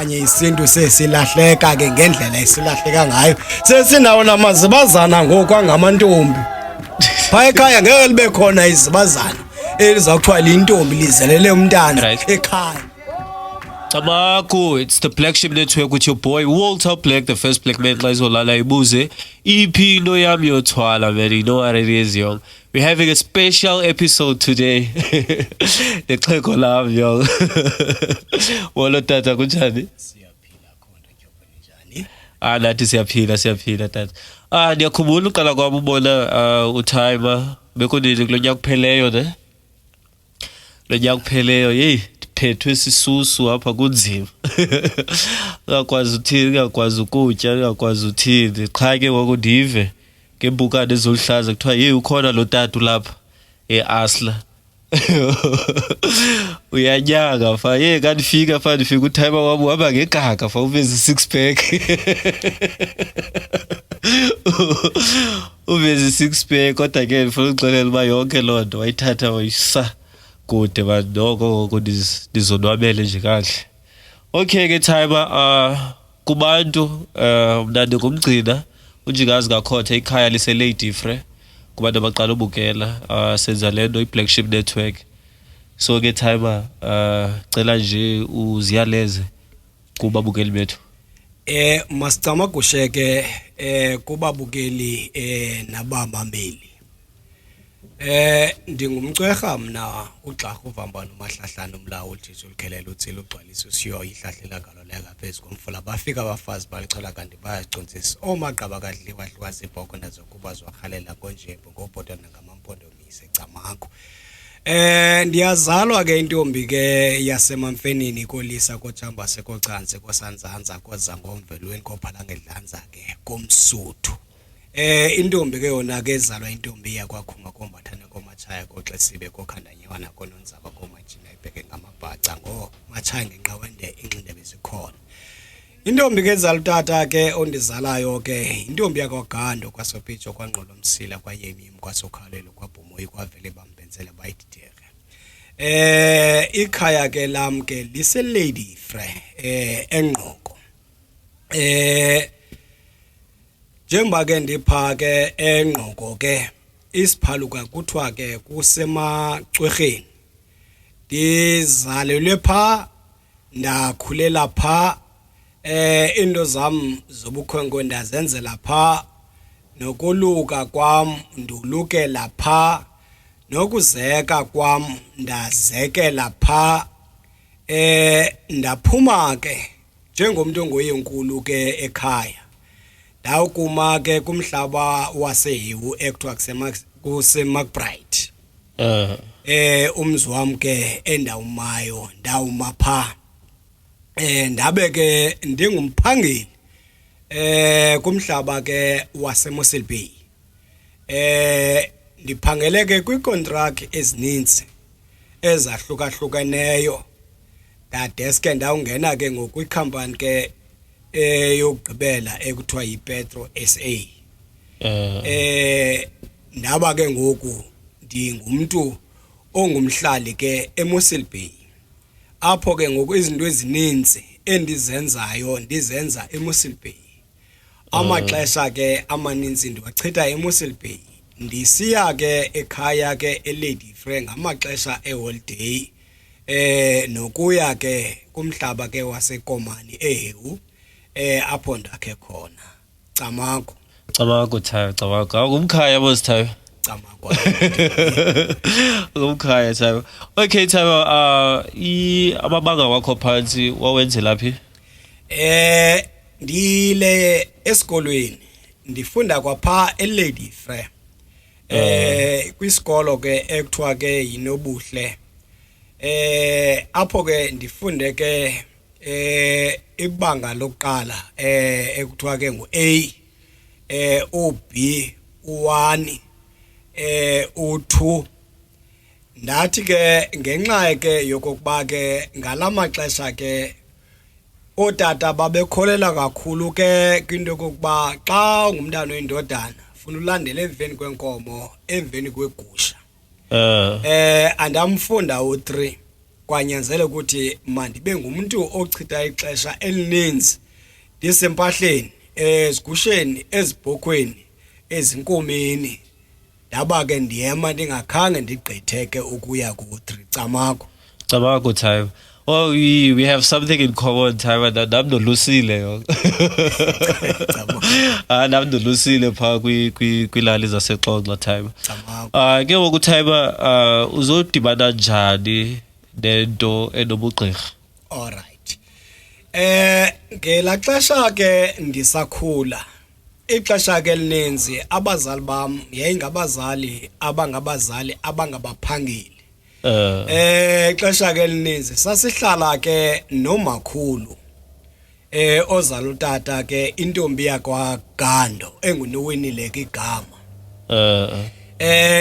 okanye isintu sesilahleka ke ngendlela esilahleka ngayo sesinawo namazibazana ngoku angamantombi phaya ekhaya ngeke libe khona izibazana elizakuthiwa lintombi lizelele umntana ekhaya. Tabaku, it's the Flagship Network with your boy Walter Black, the first black man Lala Ibuze. EP no yam yo twala, man. You know what it is, young. We're having a special episode today. The click on love, young. Walo tata kunjani? Siyaphila khona njani? Nathi siyaphila tata. Ndiyakhumbula uqala kwami ubona uTimer bekunini kulo nyaka kupheleyo ne. Lo nyaka kupheleyo, hey. Phethwe sisusu apha kunzima ngakwazi uthini ngakwazi ukutya ngakwazi uthini qha ke ngoku ndive ngembukane ezoluhlaza kuthiwa hey ukhona lo tatu lapha eAsla uyanyanga fa hey kandifika uTimer wami uhamba ngegaga fa uveze 6 pack uveze 6 pack kodwa ke ngifuna ukuxelela uba yonke loo nto wayithatha wayisa kude badoko ndizonwabele nje kahle. Okay ke Timer kubantu mna ndingumgcina unjingazi kakhotha ikhaya lise-Lady Frey kubantu abaqala ubukela senza lento i-Flagship Network. So ke Timer cela nje uziyaleze kubabukeli bethu. Masicama kusheke kubabukeli nabamameli. Ndingumcwerha mna uGxa uVambano Mahlahlana umlawu uThixo ulikhelela utsilo ugcwalisa usiyo ihlahlela ngalo leka phezulu komfula bafika abafazi balicela kanti bayazicontsisa omaqaba kadliwa dliwa zibhoko nazokuba zwarhalela konjembo ngobhodwa nangamampondo mise camakho. Ndiyazalwa ke intombi ke yasemamfenini kolisa kojamba sekocanse kosanzanza koza ngomvelweni kophala ngedlanza ke komsuthu. Intombi ke yona ke ezalwa intombi yakwakhunga kombathana komachaya koxesibe kokhandanywana kononzaba komajina ibheke ngamabhaca ngo machaya ngenqawende inxindebe zikhona. Intombi ke ezalwa utata ke ondizalayo ke intombi yakwaGando kwaSophicho kwangqolo msila kwayemi kwasokhalelo kwabhumoyi kwavele bambenzele bayididere. Ikhaya ke lam ke lise-Lady Frey eNgqoko. Njengoba ke ndipha ke eNgqoko ke isiphaluka kuthiwa ke kusemacwerheni. Ndizalelwe pha ndakhulela pha into zam zobukhwenkwe ndazenzela pha nokuluka kwam ndulukela pha nokuzeka kwam ndazekela pha. Ndaphuma ke njengomuntu ongoyinkulu ke ekhaya ndawukuma ke kumhlaba waseHewu ekuthiwa kuseMcBride. Umzi wam ke endawumayo ndawuma pha. Ndabe ke ndingumphangeli kumhlaba ke waseMossel Bay. Ndiphangele ke kwicontract ezininzi ezahlukahlukeneyo ndadeske ndawungena ke ngokwikhampani ke yokugqibela ekuthiwa yiPetro SA. Ndaba ke ngoku ndingumuntu ongumhlali ke eMossel Bay. Apho ke ngoku izinto ezininzi endizenzayo ndizenza eMossel Bay. Amaxesha ke amaninzi ndiwachitha eMossel Bay. Ndisiya ke ekhaya ke eLady Frey ngamaxesha eholiday nokuya ke kumhlaba ke waseKomani eHewu apho ndakhe khona. Camakho Thayo ngumkhaya mosithayo camakho ngumkhaya Thayo. Okay Thayo, amabanga wakho phansi wawenzela phi? Ndile esikolweni ndifunda kwapha eLady Frey. Kwisikolo ke ekuthiwa ke yinobuhle. Apho ke ndifunde ke ibanga lokuqala ekuthiwa ke ngu-A, uB, u1, u2. Ndathi ke ngenxa ke yokokuba ke ngalamaxesha ke otata babekholela kakhulu ke kwinto kokuba xa ungumntana oyindodana ufuna ulandele emveni kwenkomo emveni kwegusha. Andamfunda u3 kwanyanzela ukuthi mandibe ngumuntu ochitha ixesha elininzi ndisempahleni ezigusheni ezibhokweni ezinkomeni ndaba ke ndiyema ndingakhange ndigqitheke ukuya ku3 Camako time. Oh, we have something in common time and I'm no Lucille. And I'm no Lucille pa kwilali zasexoxa time. Ke ngoku time uzodibana njani nento enobugqirha? All right. Ngela xesha ke ndisakhula. Ixesha ke lininzi abazali bam yayingabazali abangabaphangeli. Ixesha ke lininzi sasihlala ke nomakhulu ozala utata ke intombi yakwaGando enguNowenile ke igama.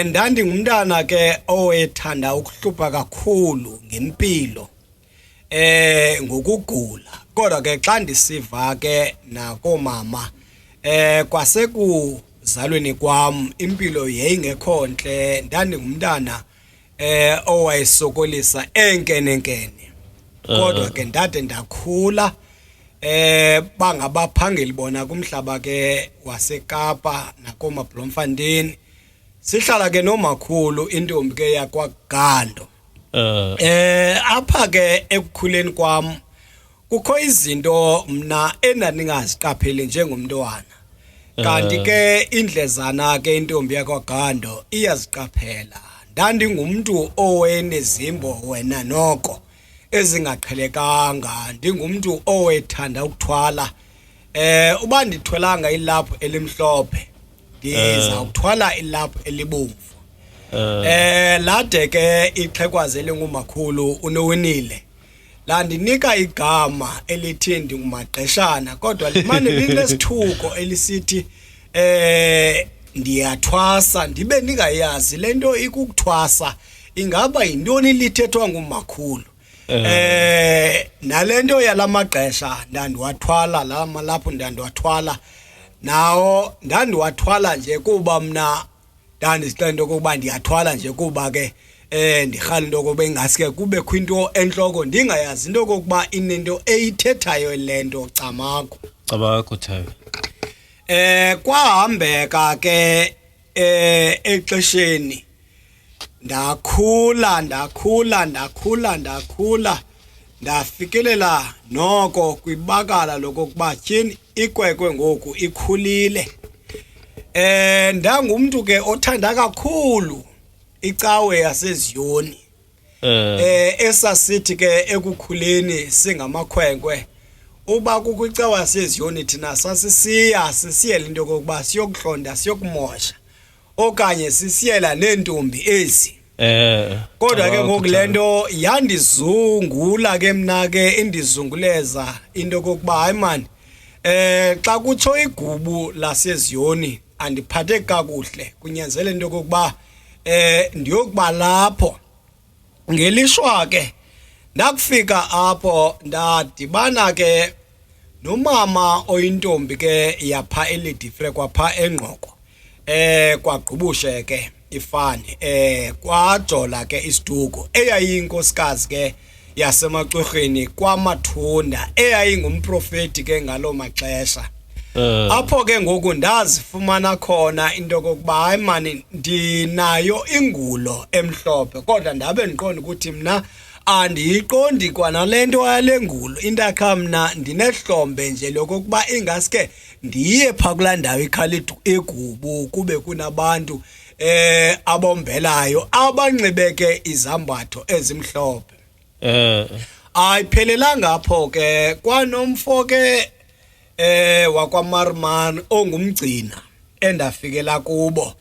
Ndandingumntana ke owethanda ukuhlupha kakhulu ngempilo ngokugula kodwa ke xa ndisiva ke nakomama kwasekuzalweni kwam impilo yayingekho ntle ndandingumntana owayesokolisa enkenenkene kodwa ke ndade ndakhula bangabaphangeli bona kumhlaba ke waseKapa nakomaBlomfontein sihlala ke nomakhulu intombi ke yakwaGando. Apha ke ekukhuleni kwam kukho izinto mna endandingaziqapheli njengomntwana kanti ke indlezana ke intombi yakwaGando iyaziqaphela. Ndandingumuntu owenezimbo wena noko ezingaqhelekanga ndingumuntu owethanda ukuthwala uba ndithwelanga ilaphu elimhlophe ndiza ukuthwala ilaphu elibomvu. Lade ke ixhekwazi elingumakhulu uNowenile landinika igama elithi ndingumagqeshana kodwa limane linesithuko elisithi ndiyathwasa ndibe ningayazi lento ikukuthwasa ingaba yintoni lithethwa ngumakhulu. Nalento yalamagqesha ndandiwathwala lapho ndandiwathwala nawo ndandiwathwala nje kuba mna ndandisixela into kokuba ndiyathwala nje kuba ke ndirhala into kokuba ingaske kube kwinto enhloko ndingayazi into kokuba inento eyithethayo lento Camako time. Kwahambeka ke exesheni ndakhula ndafikelela noko kwibakala lokuba tyhini ikwekwe ngoku ikhulile. Ndangumuntu ke othanda kakhulu icawe yaseZiyoni. Esasithi ke ekukhuleni singamakhwenkwe uba kukwicawa yaseZiyoni thina sisiyela into kokuba siyokuhlonda siyokumosha okanye sisiyela nentombi ezi. Kodwa ke ngoku lento yandizungula ke mna ke indizunguleza into kokuba hayi man xa kutsho igubu laseZiyoni andiphathe kakuhle kunyanzele into kokuba ndiyokuba lapho. Ngelishwa ke ndakufika apho ndadibana ke nomama oyintombi ke yapha elidifre kwapha engqoko kwagqubushe ke ifani kwajola ke isituko eyayinkosikazi ke yasemacwerheni kwaMathunda eyayingumprofeti ke ngalo maxesha. Apho ke ngoku ndazifumana khona into kokuba hayi mani ndinayo ingulo emhlophe kodwa ndabe ndiqonda ukuthi mna andiyiqondi kwanalento yalengulo intakha mna ndinehlombe nje lokuba ingaske ndiye pha kulaa ndawo ikhala egubu kube kunabantu abombelayo abanxibeke izambatho ezimhlophe. Ayiphelelanga apho ke kwanomfo ke wakwaMarman ongumgcina endafikela kubo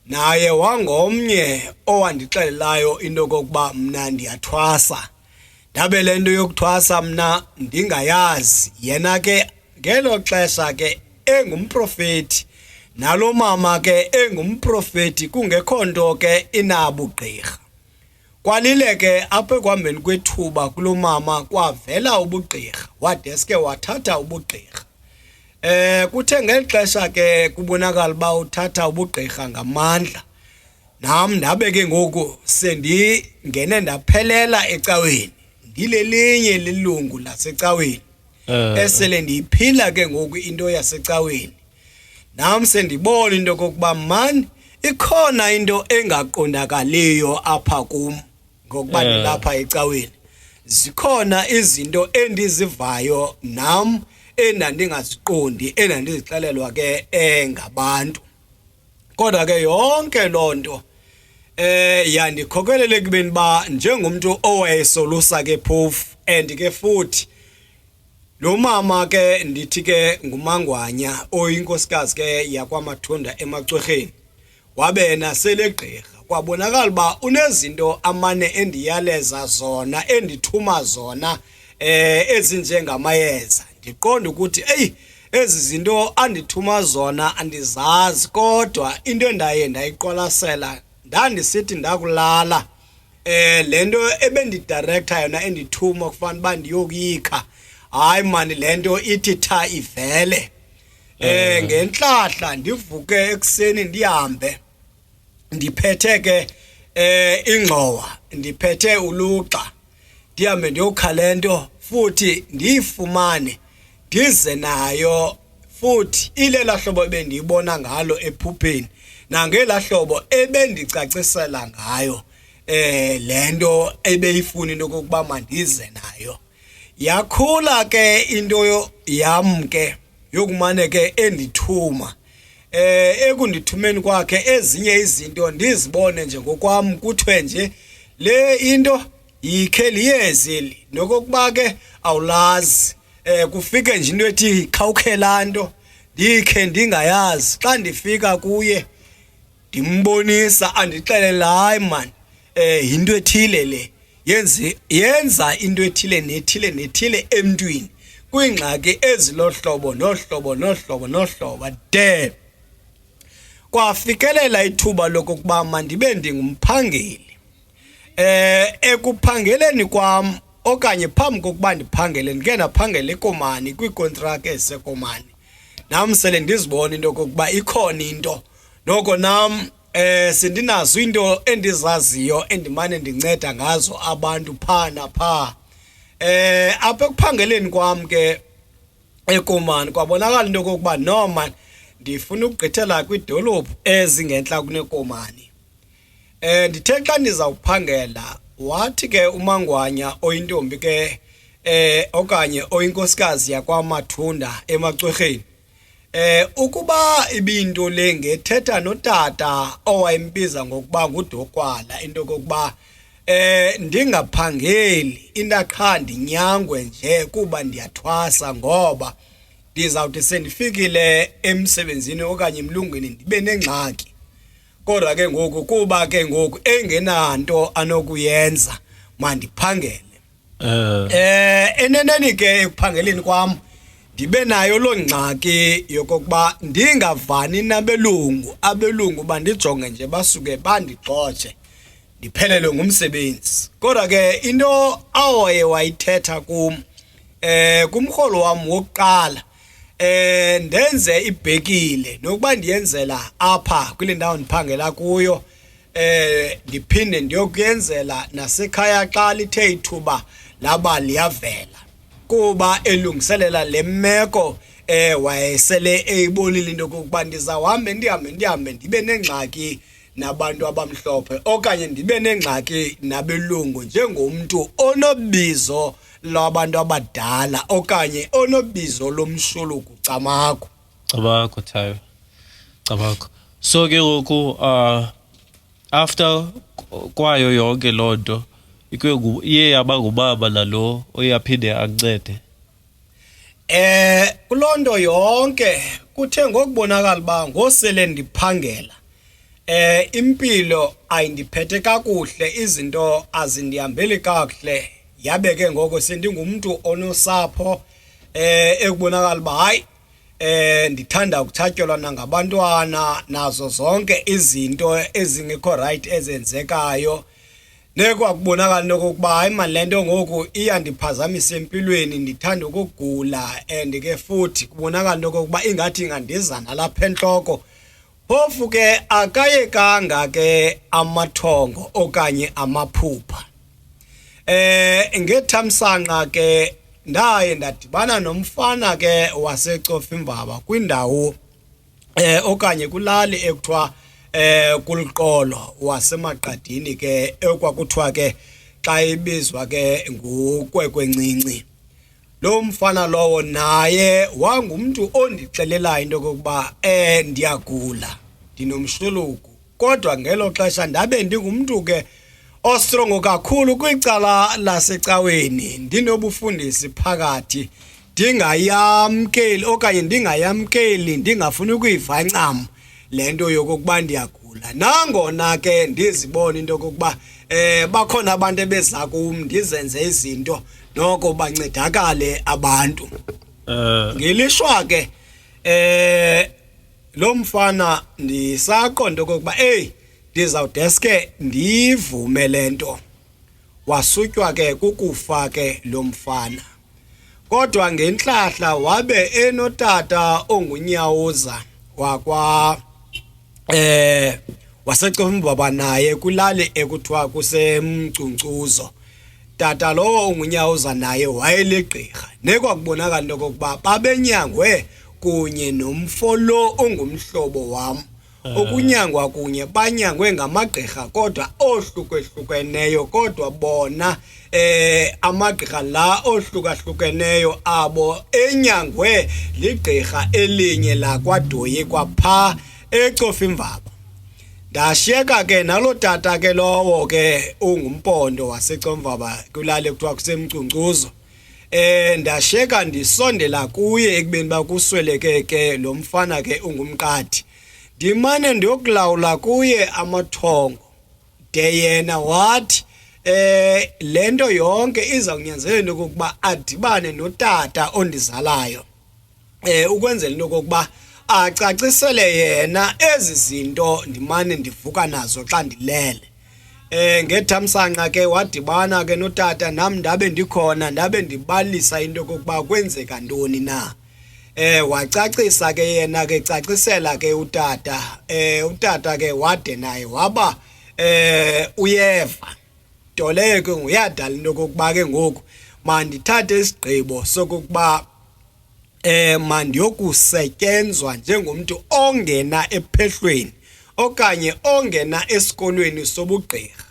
naye wangomnye owandixelelayo into kokuba mna ndiyathwasa. Ndabe lento yokuthwasa mna ndingayazi yena ke ngelo xesha ke engumprofeti nalo mama ke engumprofeti kungekho nto ke inabugqirha. Kwalile ke apha ekuhambeni kwethuba kulo mama kwavela ubugqirha wadeske wathatha ubugqirha. Kuthe ngeli xesha ke kubonakala uba uthatha ubugqirha ngamandla nam ndabe ke ngoku sendingene ndaphelela ecaweni ndilelinye lilungu lasecaweni esele ndiyiphila ke ngoku into yasecaweni nam sendibona into kokuba man ikhona into engaqondakaliyo apha kum ngokuba ndilapha ecaweni zikhona izinto endizivayo nam endandingaziqondi endandizixelelwa ke ngabantu kodwa ke yonke lonto yandikhokelele kubeni ba njengomuntu owayesolusa ke phofu and ke futhi lo mama ke ndithi ke ngumangwanya oyinkosikazi ke yakwamathunda emacwerheni wabena selegqirha kwabonakala ba unezinto amane endiyaleza zona endithuma zona ezinjengamayeza ndiqonda ukuthi ezi zinto andithuma zona andizazi kodwa into endaye ndayiqwalasela ndandisithi ndakulala lento ebendidirector yona endithuma kufanele ba ndiyokuyikha hayi mani lento ithi tha ivele ngenhlahla ndivuke ekseni ndihambe ndiphethe ke ingxowa ndiphethe uluxa ndihambe ndiyokhalento futhi ndiyifumane ndize nayo futhi ilela hlobo bendiyibona ngalo ephupheni nangela hlobo ebendicacisela ngayo lento ebeyifuna into kokuba mandize nayo yakhula ke into yam ke yokumane ke endithuma ekundithumeni kwakhe ezinye izinto ndizibone nje ngokwami kuthiwe nje le into yikhe liyezili nokokuba ke awulazi kufike nje into ethi khawukhelanto ndikhe ndingayazi xa ndifika kuye ndimbonisa andixelele hayi man into ethile le yenza into ethile nethile emntwini kwingxaki ezilohlobo nohlobo de kwafikelela ithuba lokuba mandibe ndingumphangeli ekuphangeleni kwam okanye phambi kokuba ndiphangele ndike ndaphangela ekomani kwiikontrakt ezisekomani nam sele ndizibona into kokuba ikhona into noko nam sindinazo into endizaziyo endimane ndinceda ngazo abantu pha napha apha ekuphangeleni kwam ke ekomani kwabonakala into kokuba no man ndifuna ukugqithela kwidolophu ezingentla kunekomani ndithe xa ndizawuphangela wathi ke umangwanya oyintombi ke okanye oyinkosikazi yakwamathunda emacwerheni ukuba ibinto le ngethetha notata owayembiza ngokuba nguDokwala into kokuba ndingaphangeli intaqha ndinyangwe nje kuba ndiyathwasa ngoba ndizawuthi sendifikile emsebenzini okanye emlungwini ndibe nengxaki kodwa ke ngoku kuba ke ngoku engenanto anokuyenza mandiphangele eneneni ke ekuphangeleni kwam ndibe nayo lo ngxaki yokokuba ndingavani abelungu bandijonge nje basuke bandigxotshe ndiphelelwe ngumsebenzi kodwa ke into awaye wayithetha kum kumrholo wam wokuqala ndenze ibhekile nokuba ndiyenzela apha kule ndawo ndiphangela kuyo ndiphinde ndiyokuyenzela nasekhaya xa lithe ithuba laba liyavela kuba elungiselela lemeko wayesele eyibonile into kokuba ndizawuhambe ndihambe ndibe nengxaki nabantu abamhlophe okanye ndibe nengxaki nabelungu njengomuntu onobizo lwabantu abadala okanye onobizo lomshuluku camakho cabakho Thayo cabakho so ke ngoku after kwayo yonke lonto iye yaba ngubaba nalo oyaphinde akuncede kulonto yonke kuthe ngokubonakala ba ngosele ndiphangela impilo ayindiphethe kakuhle izinto azindihambeli kakuhle yabe ke ngoko sendingumuntu onosapho ekubonakala ba hayi ndithanda ukuthatyelwa nangabantwana nazo zonke izinto ezingekho right ezenzekayo nekwakubonakala nokuba hayi manje lento ngoku iyandiphazamisa empilweni ndithanda ukugula and ke futhi kubonakala nokuba ingathi ingandizana lapha enhloko phofu ke akayekanga ke amathongo okanye amaphupha. Ngethamsanqa ke ndaye ndadibana nomfana ke waseCofimvaba kwindawo okanye kulali ekuthiwa kuliqolo wasemaqadini ke ekwakuthiwa ke xa ibizwa ke nguKwekwencinci. Lo mfana lowo naye wangumntu ondixelelayo into kokuba ndiyagula ndinomshuluku, kodwa ngelo xesha ndabe ndingumntu ke ostrongo kakhulu kwicala lasecaweni, ndinobufundisi phakathi, ndingayamkeli okanye ndingayamkeli, ndingafuni ukuyiva ncam lento yokokuba ndiyagula. Nangona ke ndizibona into kokuba bakhona abantu ebeza kum ndizenze izinto noko bancedakale abantu. Ngelishwa ke lo mfana ndisaqonda okokuba ndizawudeske ndivume lento. Wasutywa ke kukufa ke lo mfana, kodwa ngenhlahla wabe enotata ongunyawuza wakwa waseCofimvaba naye kulali ekuthiwa kusemcunkcuzo. Tata lo ongunyawuza naye wayeligqirha, nekwakubonakala into kokuba babenyangwe kunye nomfo lo ongumhlobo wam. Okunyangwa kunye banyangwe ngamagqirha kodwa ohlukahlukeneyo, kodwa bona amagqirha la ohlukahlukeneyo abo enyangwe ligqirha elinye lakwaDoyi kwapha eCofimvaba. Ndashiyeka ke nalo tata ke lowo ke ungumpondo waseCofimvaba kulali ekuthiwa kusemcunkcuzo. Ndashiyeka ndisondela kuye ekubeni bakusweleke ke lo mfana ke ungumqadi. Ndimane ndiyokulawula kuye amathongo, de yena wathi lento yonke izawunyanzelela okokuba adibane notata ondizalayo ukwenzela into okokuba acacisele yena ezi zinto ndimane ndivuka nazo xa ndilele. Ngethamsanqa ke wadibana ke notata, nam ndabe ndikhona, ndabe ndibalisa into okokuba kwenzeka ntoni na. Wacacisa ke yena ke cacisela ke utata. Utata ke wade naye waba uyeva, nto leyo ke nguyadala into okokuba ke ngoku mandithathe isigqibo sokokuba mandiyokusetyenzwa njengomntu ongena ephehlweni okanye ongena esikolweni sobugqirha.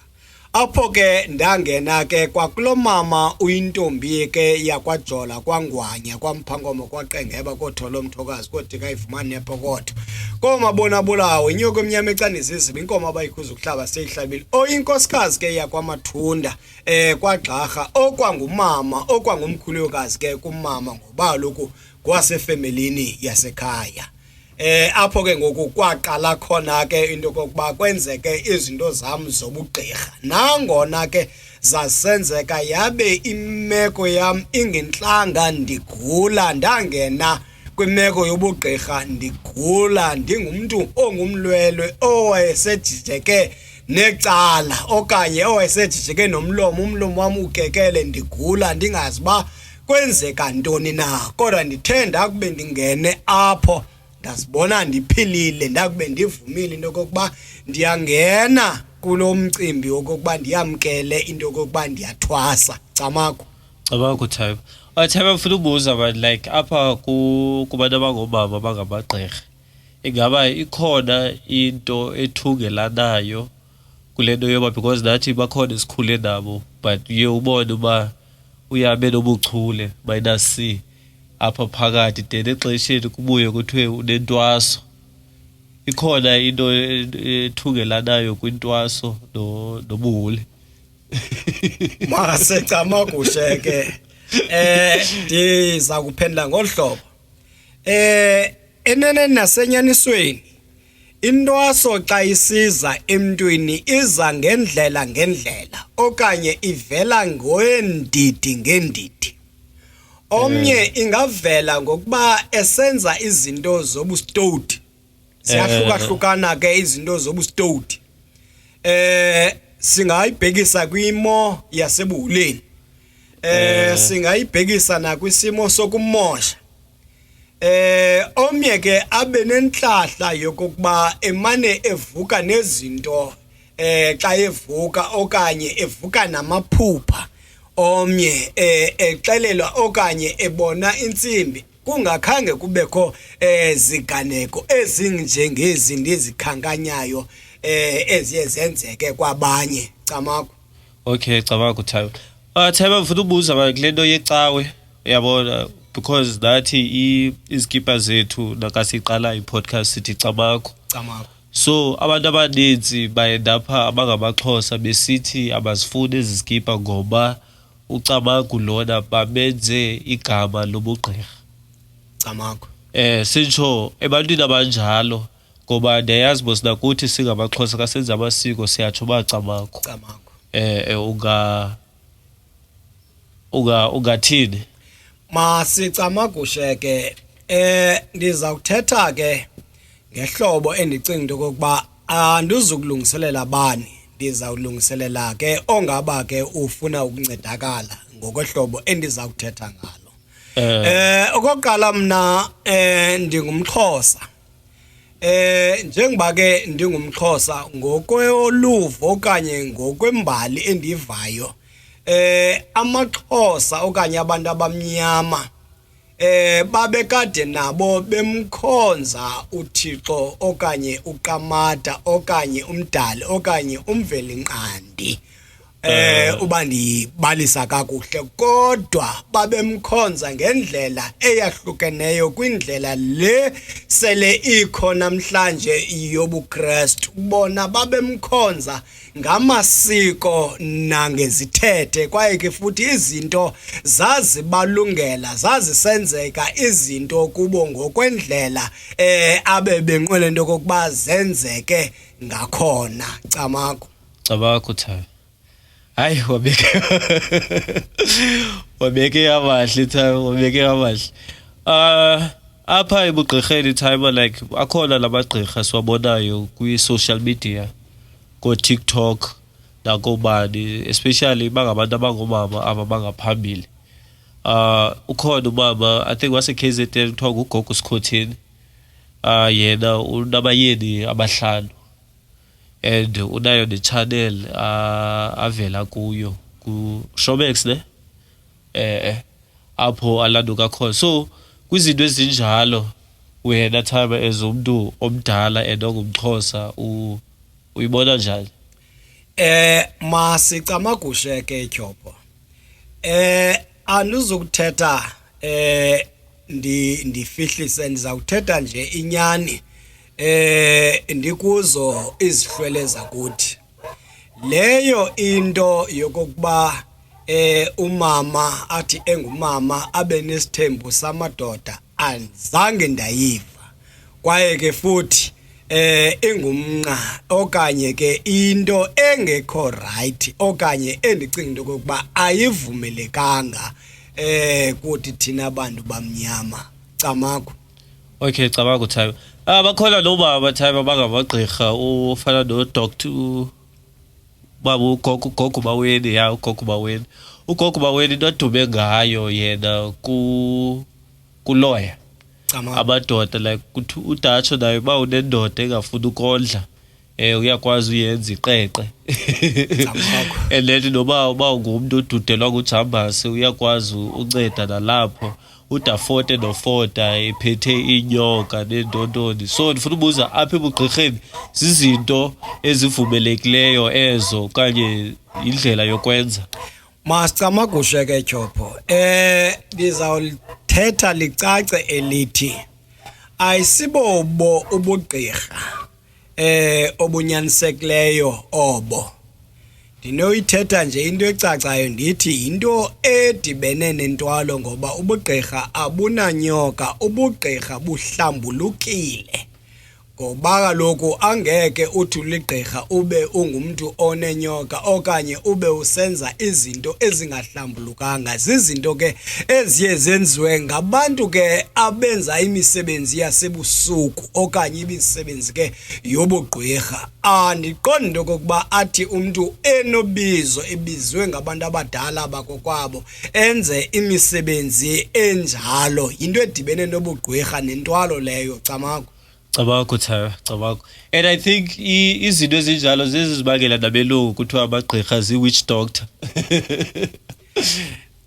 Apho ke ndangena ke kwakulo mama uyintombi ke yakwaJola kwaNgwanya kwaMphangomo kwaQengeba koTholo Mthokazi kodika ivumane nepokotho komabona bulawo inyoko emnyama ecandiziziba inkomo abayikhuza ukuhlaba seyihlabile oyinkosikazi ke yakwamathunda kwaGxarha okwangumama okwangumkhulukazi ke kumama ngobaluko kwasefemelini yasekhaya. Apho ke ngoku kwaqala khona ke into kokuba kwenzeke izinto zam zobugqirha, nangona ke zasenzeka yabe imeko yam ingentlanga, ndigula, ndangena kwimeko yobugqirha ndigula, ndingumntu ongumlwelwe owayesejijeke necala okanye owayesejijeke nomlomo, umlomo wam ukekele, ndigula ndingazi ba kwenzeka ntoni na. Kodwa ndithe ndakube ndingene apho ndasibona ndiphilile, ndakube ndivumile into okokuba ndiyangena kulo mcimbi wokokuba ndiyamkele into yokokuba ndiyathwasa. Camakho Thaiba. Thaiba mfuna ubuza abantu like apha kubantu abangoomama abangabagqirha, ingaba ikhona into ethungelanayo kule nto yoba because nathi bakhona esikhule nabo but uye ubone uba uyabe nobuchule -C apha phakathi de exesheni kubuye kuthiwe unentwaso. Ikhona into ethungelanayo kwintwaso nobuhule. Masecamakushe ke ndiza kuphendula ngolu hlobo. Enene nasenyanisweni intwaso xa isiza emntwini iza ngendlela okanye ivela ngoendidi ngendidi. Omnye ingavela ngokuba esenza izinto zobustoti. Siyahlukahlukana ke izinto zobustoti. Singayibhekisa kwimo yasebuhuleni. Singayibhekisa na kwisimo sokumosha. Omnye ke abe nenhlahla yokuba emane evuka nezinto xa evuka okanye evuka namaphupha. Omnye exelelwa okanye ebona intsimbi kungakhange kubekho ziganeko ezinjengezi ndizikhankanyayo eziye zenzeke kwabanye. Camako. Okay, Camako Thaiba. Thaiba mfuna ubuza kule nto yecawe uyabona because nathi izikipa zethu nakasiqala i-podcast sithi Camako. So abantu abaninzi bayendapha abangamaXhosa besithi abazifuni ezizikipa ngoba uCamako lona bamenze igama lobugqirha. Camako. Sintsho ebantwini abanjalo ngoba ndiyayazi mos nakuthi singamaXhosa kasenza amasiko siyatsho uba Camako. Ungathini? Masicamagushe ke ndizawuthetha ke ngehlobo endicinga into okokuba andizukulungiselela bani, ndizawulungiselela ke ongaba ke ufuna ukuncedakala ngokwehlobo endizawuthetha ngalo. Okokuqala mna ndingumXhosa. Njengoba ke ndingumXhosa ngokwoluvo okanye ngokwembali endivayo, amaXhosa okanye abantu abamnyama babekade nabo bemkhonza uThixo okanye uQamata okanye umdali okanye umvelinqandi. Uba ndibalisa kakuhle kodwa babemkhonza ngendlela eyahlukeneyo kwindlela le sele ikho namhlanje yobuKristu. Bona babemkhonza ngamasiko nangezithethe kwaye ke futhi izinto zazibalungela, zazisenzeka izinto kubo ngokwendlela abebenqwele into okokuba zenzeke ngakhona. Camako. Camako Thaiba. Hayi wabeke abahle Thaiba, wabeke abahle. Apha ebugqirheni Thaiba like akhona labagqirha siwabonayo kwi-social media, ko-TikTok nakobani, especially bangabantu abangomama aba bangaphambili. Ukhona umama I think wase-KZN kuthiwa nguGogo Sikhothini. Yena unabayeni abahlanu and unayo ne-channel avela kuyo ku-Showmax ne apho alanduka khona. So kwizinto ezinjalo wena Thaiba ezomuntu omdala and ongumXhosa uyibona njani? Masicamagushe ke Tyhopho. Andizukuthetha ndifihlise, ndizawuthetha nje inyani ndikuzo izihlwele zakuthi. Leyo into yokokuba umama athi engumama abe nesithembu samadoda azange ndayiva. Kwaye ke futhi ingumnqa okanye ke into engekho right okanye endicinga into okokuba ayivumelekanga kuthi thina abantu bamnyama. Camako. Okay, Camako Thaiba. Bakhona nobaba Thaiba bangamagqirha ufana no-Dr baba ugogo Baweni, ya ugogo Baweni. Ugogo Baweni into adume ngayo yena kuloya amadoda like kuthi uDatsho naye ba unendoda engafuni ukondla uyakwazi uyenza iqeqe. And then noba ungumuntu odudelwa nguJambasi uyakwazi unceda nalapho. uDafote noFoda ephethe inyoka nendontoni. So ndifuna ubuza apha ebugqirheni zizinto ezivumelekileyo ezo kanye indlela yokwenza? Masicamagushe ke Tyhopho. Ndizawuthetha licace elithi ayisibobo ubugqirha obunyanisekileyo obo. Ndinoyithetha nje into ecacayo ndithi into edibene nentwalo ngoba ubugqirha abunanyoka, ubugqirha buhlambulukile. ngoba kaloku angeke uthi uligqirha ube ungumuntu onenyoka okanye ube usenza izinto ezingahlambulukanga. Zizinto ke eziye zenziwe ngabantu ke abenza imisebenzi yasebusuku okanye imisebenzi ke yobugqirha. Andiqondi okokuba athi umuntu enobizo ebizwe ngabantu abadala bakokwabo enze imisebenzi enjalo. Yinto edibene nobugqirha nentwalo leyo Camako. Cabako. And I think izinto ezinjalo zezibangela nabelungu kuthiwa amagqirha zi-witch doctor.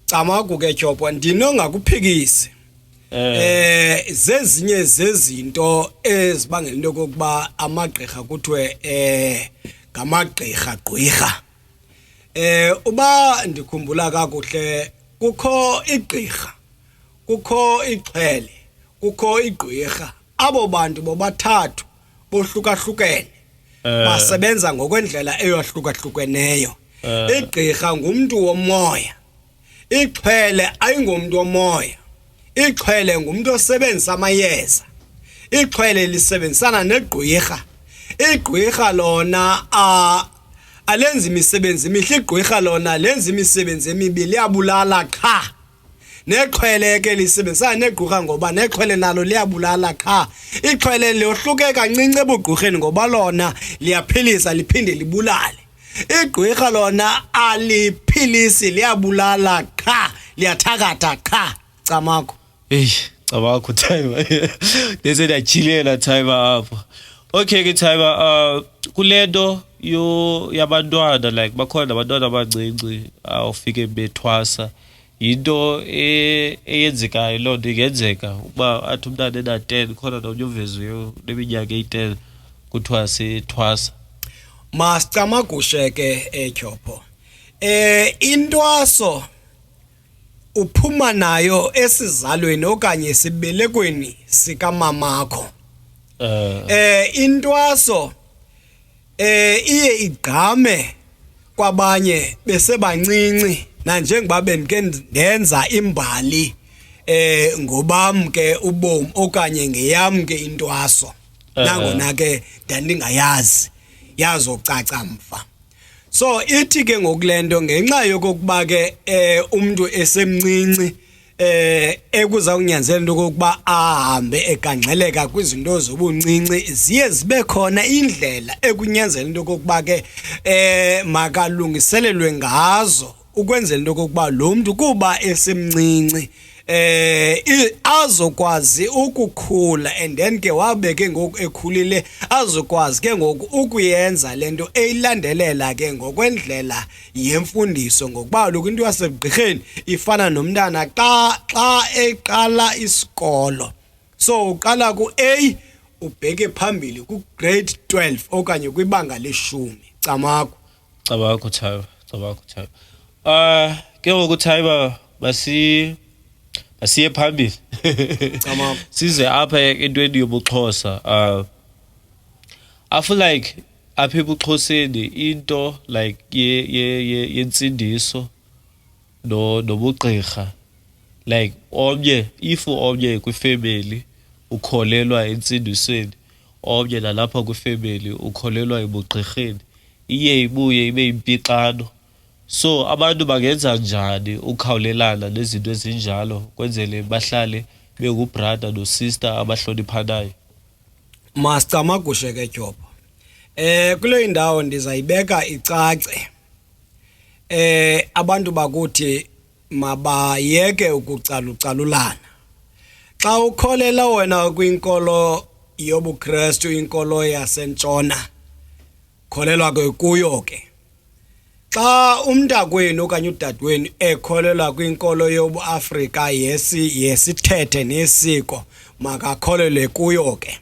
Camako ke Tyhopho ndinongakuphikisi. Zezinye zezinto ezibangela into yokokuba amagqirha kuthiwe ngamagqirha gqirha. Uba ndikhumbula kakuhle kukho igqirha, kukho ixhwele, kukho igqirha. Abo bantu bobathathu bohlukahlukene basebenza ngokwendlela eyohlukahlukeneyo. Igqirha ngumuntu womoya, ixhwele ayingomuntu womoya. Ixhwele ngumuntu osebenzisa amayeza. Ixhwele lisebenzisana negqirha. Igqirha lona alenzi imisebenzi emihle. Igqirha lona lenza imisebenzi emibi, liyabulala qha. Nexhwele ke lisebenzisana negqirha ngoba nexhwele nalo liyabulala qha. Ixhwele lihluke kancinci ebugqirheni ngoba lona liyaphilisa liphinde libulale. Igqirha lona aliphilisi, liyabulala qha, liyathakatha qha. Camako. Cabako Thaiba. Bese ndachilela Thaiba apho. Okay ke Thaiba, kulento yabantwana like bakhona abantwana abancinci awufike bethwasa. Yinto eyenzekayo lo nto ingenzeka uba athi umntana ena-10 khona nomnye uveziweyo neminyaka eyi-10 kuthiwa sethwasa. Masicamagushe ke Tyhopho. Intwaso uphuma nayo esizalweni okanye esibelekweni sikamamakho. Intwaso iye igqame kwabanye besebancinci. Nanjengoba bendike ndenza imbali ngobam ke ubomi okanye ngeyam ke intwaso nangona ke ndandingayazi yazocaca mva. So ithi ke ngokulento ngenxa yokokuba ke umuntu esemncinci ekuza kunyanzela into okokuba ahambe egangxeleka kwizinto zobuncinci, ziye zibe khona indlela ekunyanzela into okokuba ke makalungiselelwe ngazo ukwenzela into okokuba lo muntu kuba esemncinci azokwazi ukukhula and then ke wabe ke ngoku ekhulile azokwazi ke ngoku ukuyenza lento eyilandelela ke ngokwendlela yemfundiso. Ngokuba lokho into yasegqirheni ifana nomntana xa eqala isikolo. So uqala ku-A ubheke phambili ku grade 12 okanye kwibanga le-10. Cabako Thaiba. Ke ngoku Thaiba asiye phambili. Size apha entweni yobuXhosa. I feel like apha ebuXhoseni into like yensindiso nobugqirha like omnye kwifamily ukholelwa entsindisweni, omnye nalapha kwifamily ukholelwa ebugqirheni, iye ibuye ibe impixano. So abantu bangenza njani ukhawulelana nezinto ezinjalo kwenzele bahlale bengubrother no-sister abahloniphanayo? Masicamagushe ke Tyhopho. Kule indawo ndizayibeka icace. Abantu bakuthi mabayeke ukucalucalulana. Xa ukholela wena kwinkolo yobuKristu, inkolo yasentshona, kholelwa ke kuyo ke. Xa umntakwenu okanye udadewenu ekholelwa kwinkolo yobuAfrika yesithethe nesiko, makakholelwe kuyo ke.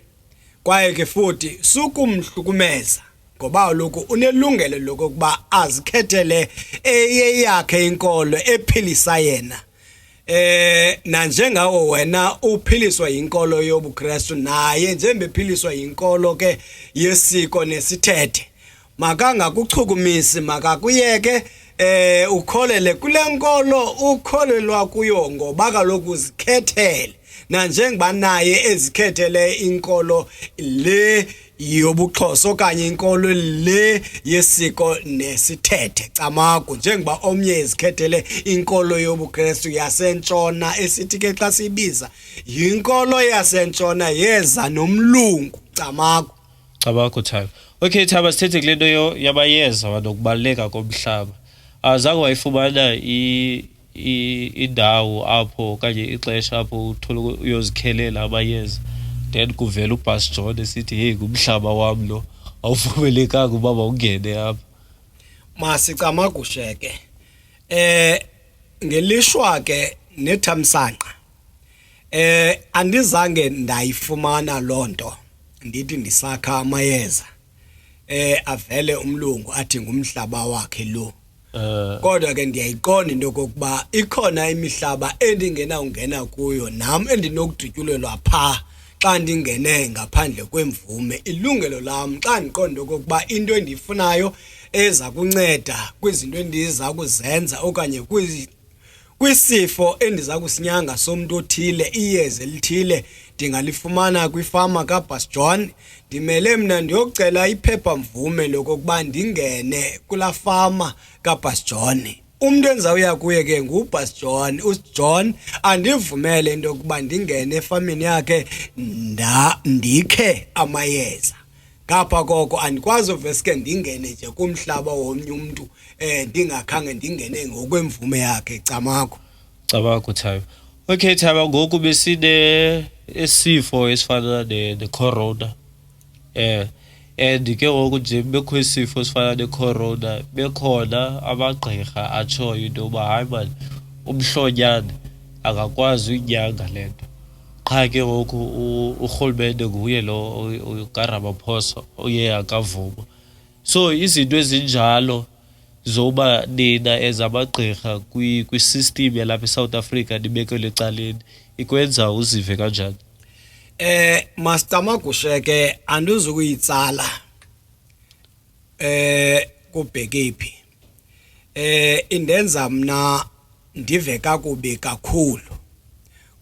Kwaye ke futhi sukumhlukumeza ngoba kaloku unelungelo lokuba azikhethele eyeyakhe inkolo ephilisa yena. Nanjengawo wena uphiliswa yinkolo yobuKristu, naye njengoba ephiliswa yinkolo ke yesiko nesithethe, makangakuchukumisi, makakuyeke ukholele kule nkolo ukholelwa kuyo ngoba kaloku uzikhethele. na njengoba naye ezikhethele inkolo le yobuXhosa okanye inkolo le yesiko nesithethe camagu njengoba omnye ezikhethele inkolo yobuKristu yasentshona esithi ke xa sibiza yinkolo yasentshona yeza nomlungu camagu. Cabakho Thaba. Okay Thaba, sithethe kule nto yabayeza nokubaluleka komhlaba. Azange wayifumana indawo apho okanye ixesha apho uthola uyozikhelela amayeza then kuvela uBus John esithi hey ngumhlaba wami lo awuvumelekanga uba ungene apha? Masicamagusheke ngelishwa ke nethamsanqa andizange ndayifumana lonto ndithi ndisakha amayeza avele umlungu athi ngumhlaba wakhe lo. Kodwa ke ndiyayiqonda into kokuba ikhona imihlaba endingena ungena kuyo nam endinokudutyulelwa pha xa ndingene ngaphandle kwemvume. Ilungelo lam xa ndiqonda kokuba into endiyifunayo eza kunceda kwizinto endiza kuzenza okanye kwisifo endiza kusinyanga somuntu othile iyeza elithile ndingalifumana kwifama kaBus John, ndimele mna ndiyocela iphepha mvume lokuba ndingene kula fama kaBus John. Umuntu endizawuya kuye ke nguBus John. uJohn andivumele into yokuba ndingene efamini yakhe ndikhe amayeza. Ngapha koko andikwazi uveske ndingene nje kumhlaba womnye umuntu ndingakhange ndingene ngokwemvume yakhe camakho. Cabakho Thaba. Okay Thaba, ngoku besine isifo esifana ne-corona and ke ngoku nje bekho isifo esifana ne-corona bekhona amagqirha atshoyo into yoba hayi mani umhlonyana akakwazi uyinyanga le nto. Qha ke ngoku urhulumente nguye lo ukaRamaphosa uye akavuma. So izinto ezinjalo zoba nina ezamagqirha kwi-system yalapha eSouth Africa nibekelwe ecaleni ikwenza uzive kanjani? Masicamagusheke andizukuyitsala kubhekephi indenza mna ndive kakubi kakhulu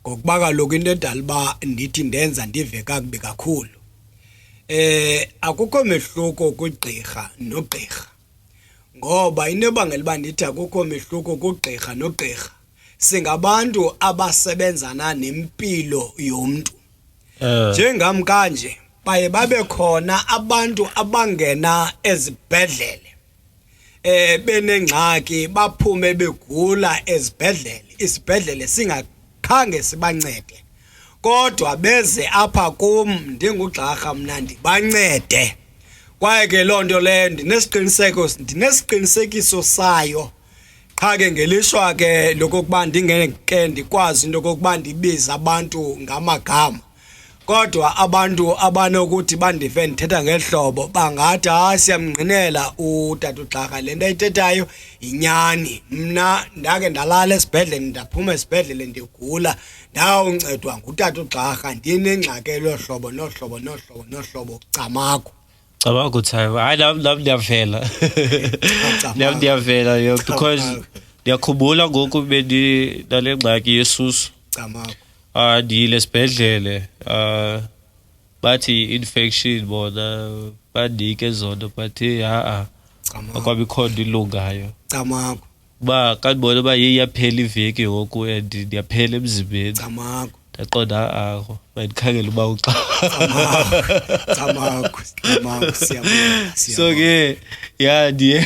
ngokuba kaloku into edala uba ndithi ndenza ndive kakubi kakhulu akukho mehluko kwigqirha nogqirha, ngoba into ebangela uba ndithi akukho mehluko kugqirha nogqirha singabantu abasebenzana nempilo yomntu. Njengam kanje baye babe khona abantu abangena ezibhedlele benengxaki baphume begula ezibhedlele, isibhedlele singakhange sibancede kodwa beze apha kum ndingugxarha mna ndibancede. Kwaye ke loo nto leyo ndinesiqinisekiso sayo. Qha ke ngelishwa ke lokokuba ndingeke ndikwazi into yokokuba ndibize abantu ngamagama, kodwa abantu abanokuthi bandive ndithetha ngehlobo bangathi siyamngqinela utata uGxarha le nto ayithethayo inyani. Mna ndake ndalala esibhedlele, ndaphuma esibhedlele ndigula ndawuncedwa ngutata uGxarha ndinengxaki elohlobo nohlobo camakho. Cabakho Thaba. Hayi nam ndiyavela ndiyavela because ndiyakhumbula ngoku nale ngxaki yesusu camakho ndiyile esibhedlele bathi infection bona bandike zona but akwabikho nto ilungayo camakho uba kandibona uba iyaphela iveki ngoku and ndiyaphela emzimbeni camakho ndaqonda mandikhangela uba camakho siyabona. So ke ndiye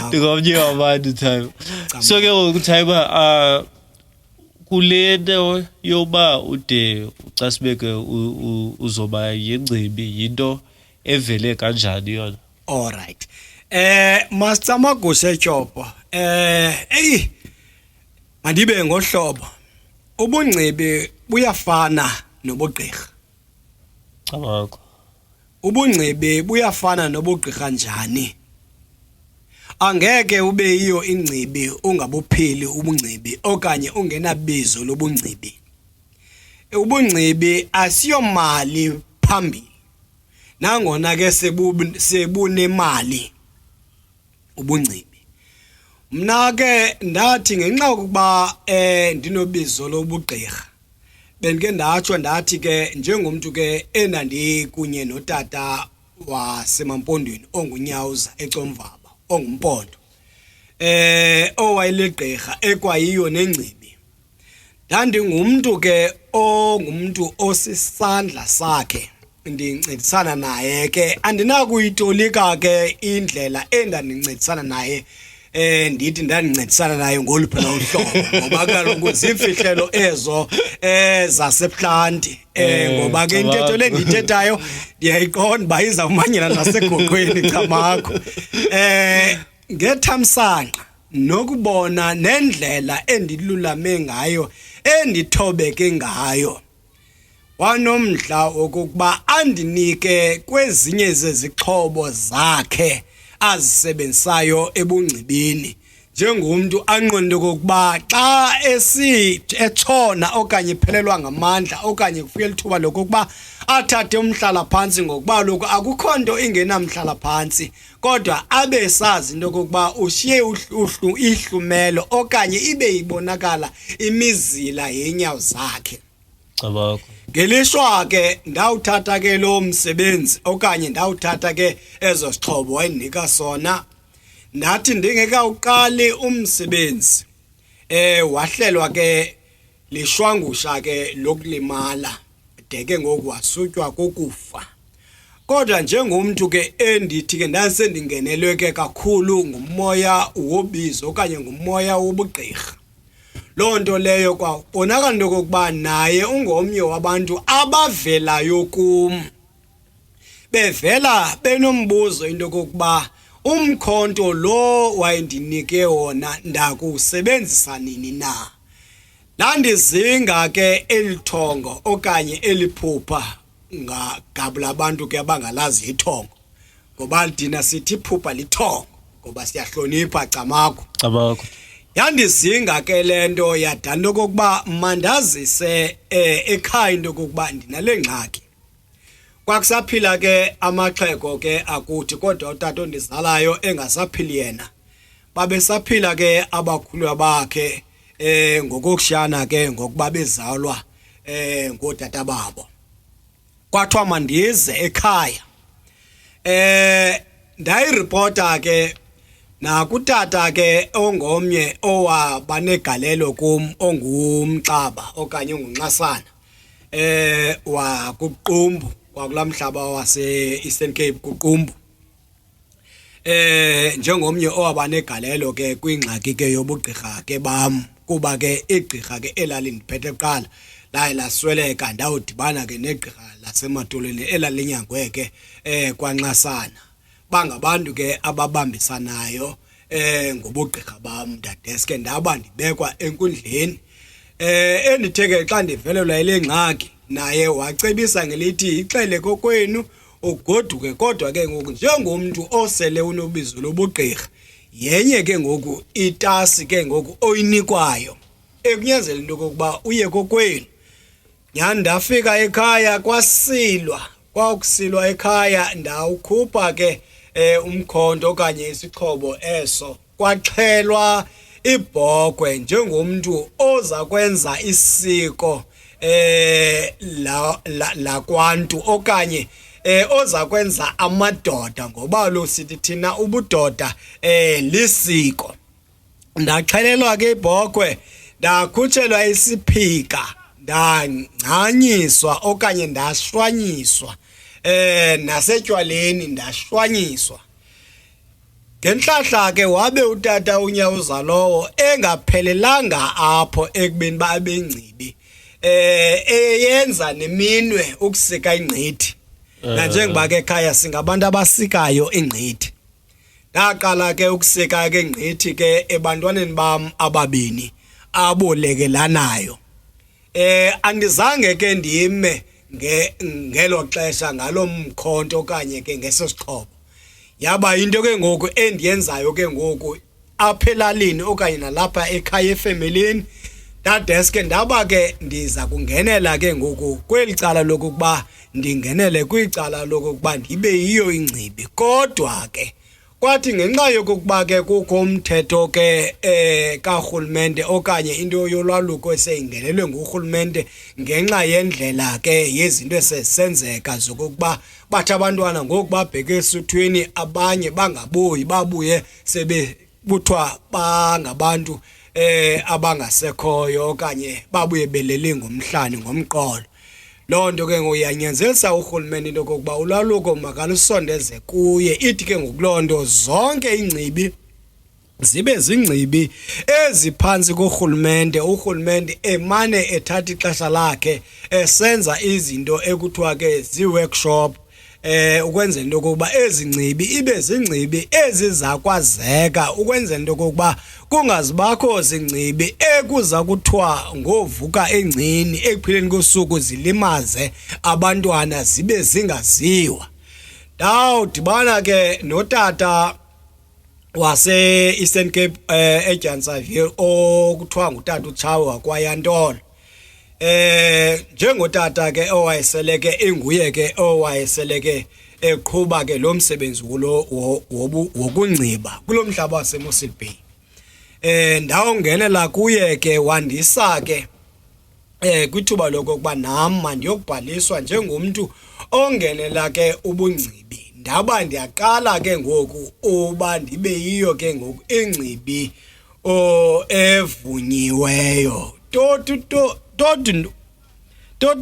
ndingomnye wabantu Thaba. So ke ngoku Thaba kule nto yoba ude ucasibeke uzoba yingcibi yinto evele kanjani yona? Alright. Masicamagushe Tyopo. Mandibe ngohlobo. UbuNgcibi buyafana nobugqirha. Cabakho. ubuNgcibi buyafana nobugqirha njani? Angeke ube yiyo ingcibi ungabuphili ubuNgcibi okanye ungenabizo lobuNgcibi. ubuNgcibi asiyomali phambili. Nangona ke sebunemali ubuNgcibi. Mna ke ndathi ngenxa yokuba ndinobizo lobugqirha bendike ndatsho ndathi ke njengomuntu ke enandi kunye notata wasemampondweni onguNyawuza eComvaba ongumpondo owayelegqirha ekwayiyo neNgcibi. Ndandingumuntu ke ongumuntu osisandla sakhe ndincedisana naye ke andinakuyitolika ke indlela endandincedisana naye ndithi ndandincedisana naye ngoluphi uhlobo ngoba kaloku zimfihlelo ezo zaseplanti ngoba ke intetho le ndithethayo ndiyayiqonda bayiza umanyela nasegoqweni chamakho ngethamsanqa nokubona nendlela endilulame ngayo endithobeke ngayo wanomdla wokuba andinike kwezinye zezixhobo zakhe azisebenzisayo ebuNgcibini njengomuntu anqonde kokuba xa etshona okanye iphelelwa ngamandla okanye kufike lithuba lokuba athathe umhlala phansi ngokuba lokho akukho nto ingenamhlala phansi kodwa abe sazi into kokuba ushiye ihlumelo okanye ibe ibonakala imizila yenyawo zakhe. Cabakho. Ngelishwa ke ndawuthatha ke lo msebenzi okanye ndawuthatha ke ezo sixhobo wayinika sona ndathi ndingekawuqali umsebenzi wahlelwa ke lishwangusha ke lokulimala deke ngoku wasutywa kokufa. Kodwa njengomuntu ke endithi ke ndasendingenelwe ke kakhulu ngumoya wobizo okanye ngumoya wobugqirha. Loo nto leyo kwabonakala into kokuba naye ungomnye wabantu abavelayo kum bevela benombuzo into kokuba umkhonto lo wayendinike wona ndakusebenzisa nini na. Landizinga ke elithongo okanye eliphupha ngagabula abantu ke abangalazi ithongo ngoba thina sithi iphupha lithongo ngoba siyahlonipha camakho. Cabakho. Yandizinga ke lento yadala okokuba mandazise ekhaya into kokuba ndinale ngxaki. Kwakusaphila ke amaxhego ke akuthi kodwa utata ondizalayo engasaphili yena. Babesaphila ke abakhulu bakhe ngokukushana ke ngokuba bezalwa ngodata babo. Kwathiwa mandize ekhaya. Ndayiripota ke nakutata ke ongomnye owabanegalelo kum ongumXaba okanye ongunxasana wakuqumbu kwakulamhlaba wase Eastern Cape kuqumbu njengomnye owabanegalelo ke kwingxaki ke yobugqirha ke bam kuba ke igqirha ke elalindiphethe kuqala laye lasweleka ndawudibana ke negqirha lasematolweni elalinyangwe ke kwanxasana bangabantu ke ababambisanayo ngobugqirha bam ndadeske ndaba ndibekwa enkundleni enditheke xa ndivelelwa ile ngxaki naye wacebisa ngelithi ixele kokwenu ugoduke kodwa ke ngoku njengomuntu osele unobizo lobugqirha yenye ke ngoku itasi ke ngoku oyinikwayo ekunyanzela into kokuba uye kokwenu. Nyani ndafika ekhaya kwakusilwa ekhaya ndawukhupha ke umkhonto okanye isixhobo eso kwaxhelwa ibhokwe njengomuntu oza kwenza isiko la kwantu okanye oza kwenza amadoda ngoba lo sithi thina ubudoda lisiko. Ndaxhelelwa ke ibhokwe ndakhutshelwa isiphika ndangcanyiswa okanye ndashwanyiswa nasetywaleni ndashwanyiswa. Ngenhlahla ke wabe utata uNyawuza lowo engaphelelanga apho ekubeni babeNgcibi eyenza neminwe ukusika ingqithi njengoba ke ekhaya singabantu abasikayo ingqithi. Ndaqala ke ukusika ke ingqithi ke ebantwaneni bam ababini abolekelanayo. Andizange ke ndime ngelo xesha ngalo mkhonto okanye ke ngeso sixhobo. Yaba into ke ngoku endiyenzayo ke ngoku apha elalini okanye nalapha ekhaya efamilini ndadeske ndaba ke ndiza kungenela ke ngoku kweli cala lokuba ndingenele kwicala lokuba ndibe yiyo ingcibi. Kodwa ke kwathi ngenxa yokuba ke kukho umthetho ke karhulumente okanye into yolwaluko eseyingenelwe ngurhulumente ngenxa yendlela ke yezinto esenzeka zokuba bathi abantwana ngoku babheke esuthwini abanye bangabuyi babuye sebekuthiwa bangabantu abangasekhoyo okanye babuye belele ngomhlane ngomqolo. Loo nto ke ngoyanyanzelisa urhulumente into kokuba ulwaluko makalusondeze kuye. Ithi ke ngokuloo nto zonke ingcibi zibe zingcibi eziphantsi korhulumente, urhulumente emane ethatha ixesha lakhe esenza izinto ekuthiwa ke zii-workshop ukwenzela into kokuba ezingcibi ibe zingcibi ezizakwazeka, ukwenzela into kokuba kungazibakho zingcibi ekuza kuthiwa ngovuka engcini ekuphileni kosuku zilimaze abantwana zibe zingaziwa. Ndawudibana ke notata wase-Eastern Cape eJansaville okuthiwa ngutata uTshawe wakwaYantolo. Njengotata ke owayeseleke inguye ke owayeseleke eqhuba ke lo msebenzi wokungciba kulo mhlaba waseMossel Bay. Ndawungenela kuye ke wandisa ke kwithuba lokuba nam mandiyokubhaliswa njengomntu ongenela ke ubuNgcibi. Ndaba ndiyaqala ke ngoku uba ndibe yiyo ke ngoku ingcibi evunyiweyo tot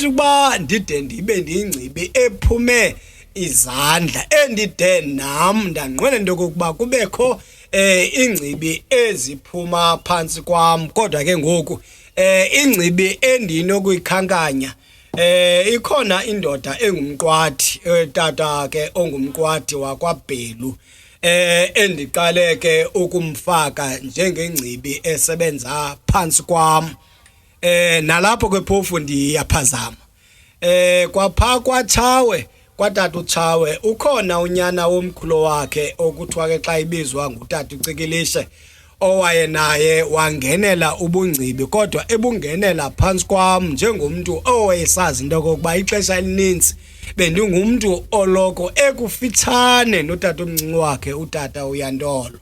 uba ndide ndibe ndiyingcibi ephume izandla endide nam ndanqwela into kokuba kubekho ingcibi eziphuma phantsi kwam. Kodwa ke ngoku ingcibi endinokuyikhankanya ikhona indoda engumqwathi, tata ke ongumqwathi wakwaBhelu endiqale ke ukumfaka njengengcibi esebenza phantsi kwam. Nalapho ke phofu ndiyaphazama. Kwapha kwaTshawe, kwatata uTshawe ukhona unyana womkhulu wakhe okuthiwa ke xa ibizwa ngutata uCikilishe owaye naye wangenela ubuNgcibi, kodwa ebungenela phantsi kwam njengomntu owayesazi into kokuba ixesha elininzi bendingumntu oloko ekufitshane notata omncinci wakhe utata uYantolo.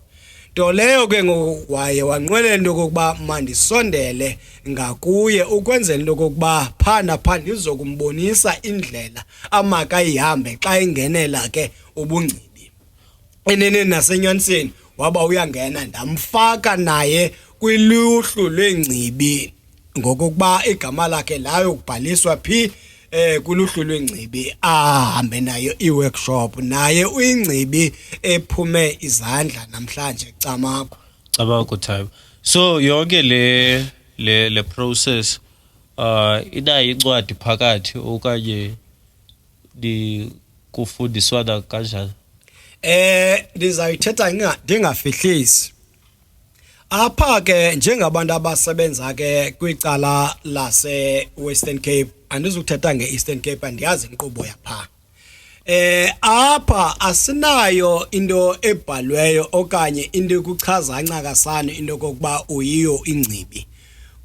Nto leyo ke ngowaye wanqwelela into kokuba mandisondele ngakuye ukwenzela into kokuba phana ndizokumbonisa indlela amakayihambe xa ingenela ke ubuNgcibi. Eneneni nasenyaniseni waba uyangena, ndamfaka naye kwiluhlu lweengcibi ngokuba igama lakhe layo kubhaliswa phi kuluhlu lweengcibi ahambe nayo i-workshop. Naye uyingcibi ephume izandla namhlanje camakho time. So yonke le process inayo incwadi phakathi okanye kufundiswana kanjani? Ndizayithetha ndingafihlisi. Apha ke njengabantu abasebenza ke kwicala lase-Western Cape, andizukuthetha nge-Eastern Cape, andiyazi inkqubo yapha. Apha asinayo into ebhalweyo okanye into ekuchaza ncakasana into kokuba uyiyo ingcibi.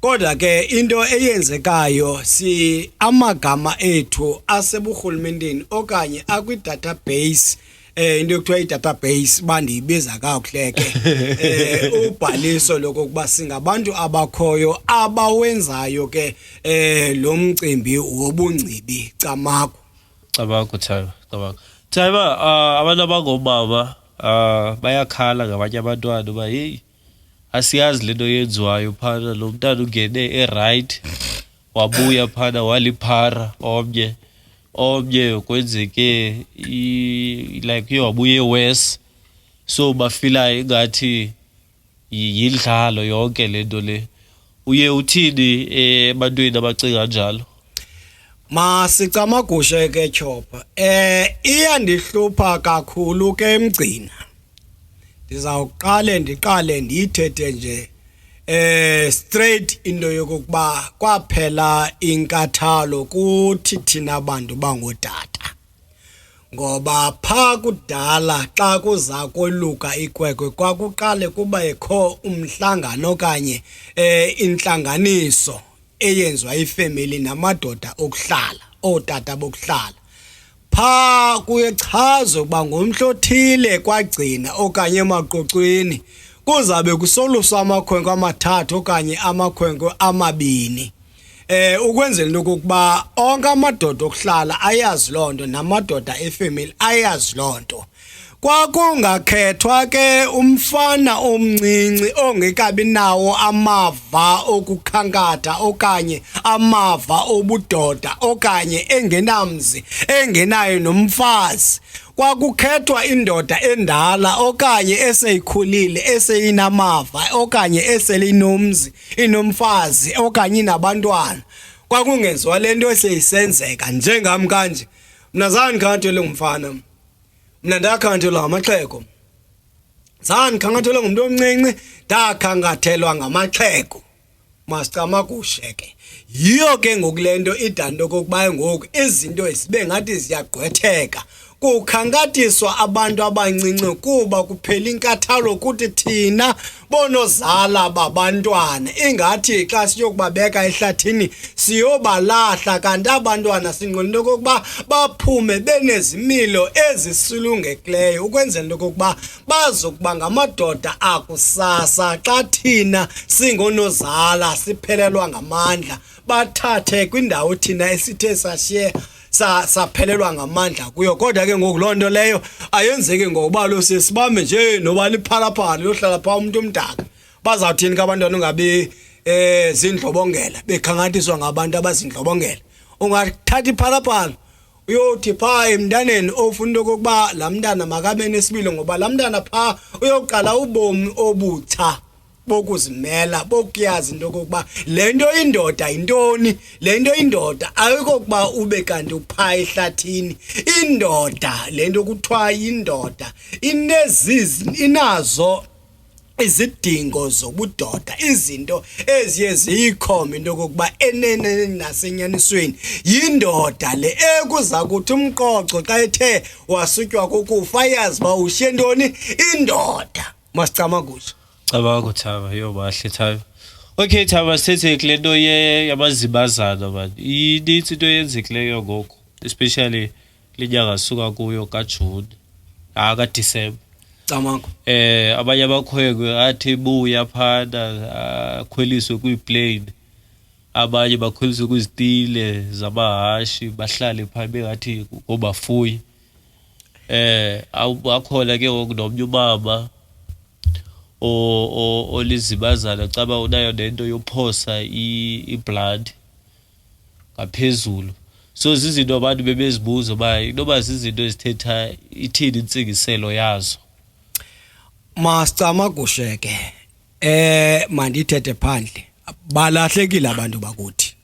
Kodwa ke into eyenzekayo amagama ethu aseburhulumenteni okanye akwi-database, into yokuthiwa i-database bandiyibiza kakuhle ke ubhaliso lokuba singabantu abakhoyo abawenzayo ke lo mcimbi wobuNgcibi camakho Thaiba. Abantu abangomama bayakhala ngabanye abantwana uba heyi asiyazi lento yenziwayo phana, lo mntana ungene e-right wabuya phana waliphara omnye kwenzeke like uye wabuye e-west, so bafilayo ingathi yindlalo yonke lento le. Uye uthini ebantwini abacinga njalo? Masicamagushe ke Chopha, iyandihlupha kakhulu ke Mgcina. Ndizawuqale ndiyithethe nje straight into yokuba kwaphela inkathalo kuthi thina bantu bangootata. Ngoba pha kudala xa kuza koluka ikwekwe kwakuqale kuba ekho umhlangano okanye intlanganiso eyenziwa ifamily namadoda okuhlala, ootata bokuhlala. pha kuyechazwa ukuba ngomhlothile kwagcina okanye emaqoqweni kuzabe kusoluswa amakhwenkwe amathathu okanye amakhwenkwe amabini. Ukwenzela into kokuba onke amadoda okuhlala ayazi lonto namadoda efamily ayazi lonto. Kwakungakhethwa ke umfana omncinci ongekabi nawo amava okukhankatha okanye amava obudoda okanye engenamzi engenayo nomfazi. Kwakukhethwa indoda endala okanye eseyikhulile eseyinamava okanye eselinomzi inomfazi okanye inabantwana. Kwakungenziwa lento eseyisenzeka njengami kanje. Mina zange ngikhangelwe ngumfana. Mina ndakhangelwa ngamaxhego. Zange ngikhangelwe ngumuntu omncinci, ndakhangathelwa ngamaxhego. Masicamagushe ke. Yiyo ke ngokulento idando kokuba ngoku izinto ezibe ngathi ziyagqwetheka. Kukhangatiswa abantu abancinci kuba kuphela inkathalo kuthi thina bonozala babantwana ingathi xa siyokubabeka ehlathini siyobalahla kanti abantwana sinqwenela okokuba baphume benezimilo ezisulungekileyo ukwenzela into okokuba bazokuba ngamadoda akusasa xa thina singonozala siphelelwa ngamandla bathathe kwindawo thina esithe sashiye saphelelwa ngamandla kuyo. Kodwa ke ngoku lonto leyo ayenzeki ngokuba lo sesibambe nje noba liphalaphala lohlala pha umuntu omdaka. Bazawuthini ke abantwana ungabe zindlobongela bekhangatiswa ngabantu abazindlobongela. Ungathatha iphalaphala uyothi pha emntaneni ofuna okokuba lamntana makabe nesibilo ngoba lamntana pha uyoqala ubomi obutha bokuzimela bokuyazi into kokuba lento indoda intoni, lento indoda ayikokuba ube kanti upha ehlathini. Indoda lento kuthiwa indoda inazo izidingo zobudoda, izinto eziye ziyikhombe into kokuba enene nasenyanisweni yindoda le ekuza kuthi umqoqo xa ethe wasutywa kokufa yazi ba ushiye ntoni indoda. Masicama kusho Cabanga Thaba yo bahle Thaba. Okay Thaba sethe kule nto yabazibazana man. Inintsi into eyenzekileyo ngoku especially linyanga suka kuyo kaJune kaDisemba. Camango. Abanye abakhwekwe athi buya phana khweliswe kwiplane. Abanye bakhweliswe kwizitile zabahashi bahlale pha bengathi ngobafuyi. Akhona ke ngoku nomnye ubaba olizibazana caba unayo nento yophosa iblood ngaphezulu. So zizinto abantu bebezibuza ba inoba zizinto ezithetha ithini intsingiselo yazo. Masicama kusheke mandithethe phandle balahlekile abantu bakuthi.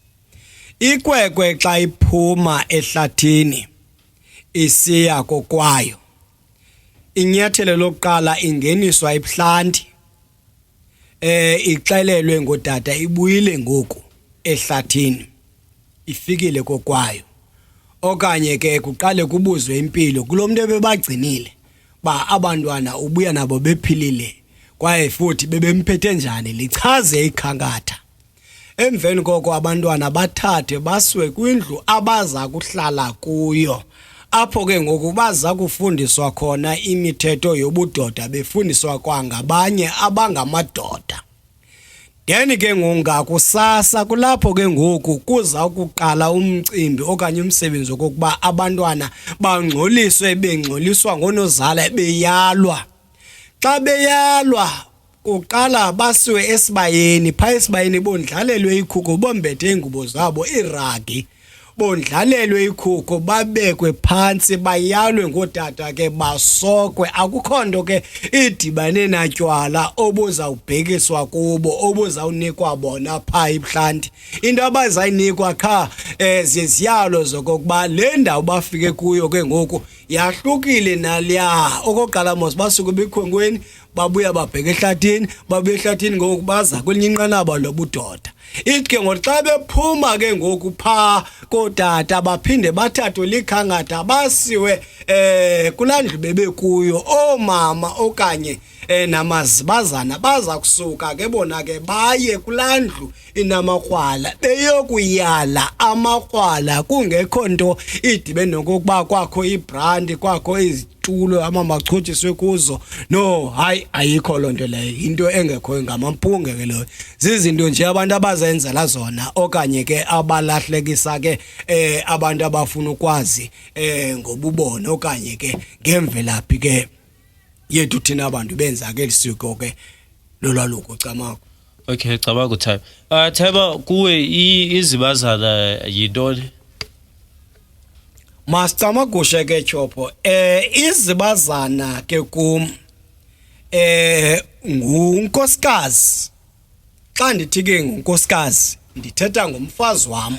Ikwekwe xa iphuma ehlathini isiya kokwayo inyathelo lokuqala ingeniswa ebuhlanti ixelelwe ngodada ibuyile ngoku ehlathini ifikile kokwayo okanye ke kuqale kubuzwe impilo kulomuntu ebebagcinile ba abantwana ubuya nabo bephilile kwaye futhi bebemphethe njani lichaze ikhankatha. Emveni koko abantwana bathathe baswe kwindlu abaza kuhlala kuyo apho ke ngoku baza kufundiswa khona imithetho yobudoda befundiswa kwangabanye abangamadoda. Then ke ngakusasa kulapho ke ngoku kuza ukuqala umcimbi okanye umsebenzi okokuba abantwana bangcoliswe bengcoliswa ngonozala beyalwa. Xa beyalwa kuqala basiwe esibayeni pha esibayeni bondlalelwe ikhukhu bombethe ingubo zabo iragi bondlalelwe ikhukhu babekwe phansi bayalwe ngodada ke basokwe akukho nto ke idibane natywala obuzawubhekiswa kubo obuzawunikwa bona pha ebuhlanti. Into abazayinikwa kha ziziyalo zokokuba le ndawo bafike kuyo ke ngoku yahlukile naliya. Okokuqala mos basuke bekhwenkweni babuya babheke ehlathini babuye ehlathini ngoku baza kwelinye inqanaba lobudoda. Ithi ke ngoxa bephuma ke ngoku pha kodata baphinde bathathwe likhangatha basiwe kulandlu bebekuyo omama okanye namazibazana baza kusuka ke bona ke baye kulandlu inamakrwala beyokuyala amakrwala kungekho nto idibe nokuba kwakho ibrandi kwakho izitulo amamachutshiswe kuzo no hayi ayikho lonto leyo into engekho ngamampunge ke leyo zizinto nje abantu abazenzela zona okanye ke abalahlekisa ke abantu abafuna ukwazi ngobubona okanye ke ngemvelaphi ke yethu thina abantu benza ke lisiko ke lolwaluko camako. Okay, cabanga time. Theba kuwe iZibazana yintoni? Master Magushe ke Chopo iZibazana ke kum ngunkosikazi. Xa ndithi ke ngunkosikazi ndithetha ngomfazi wam.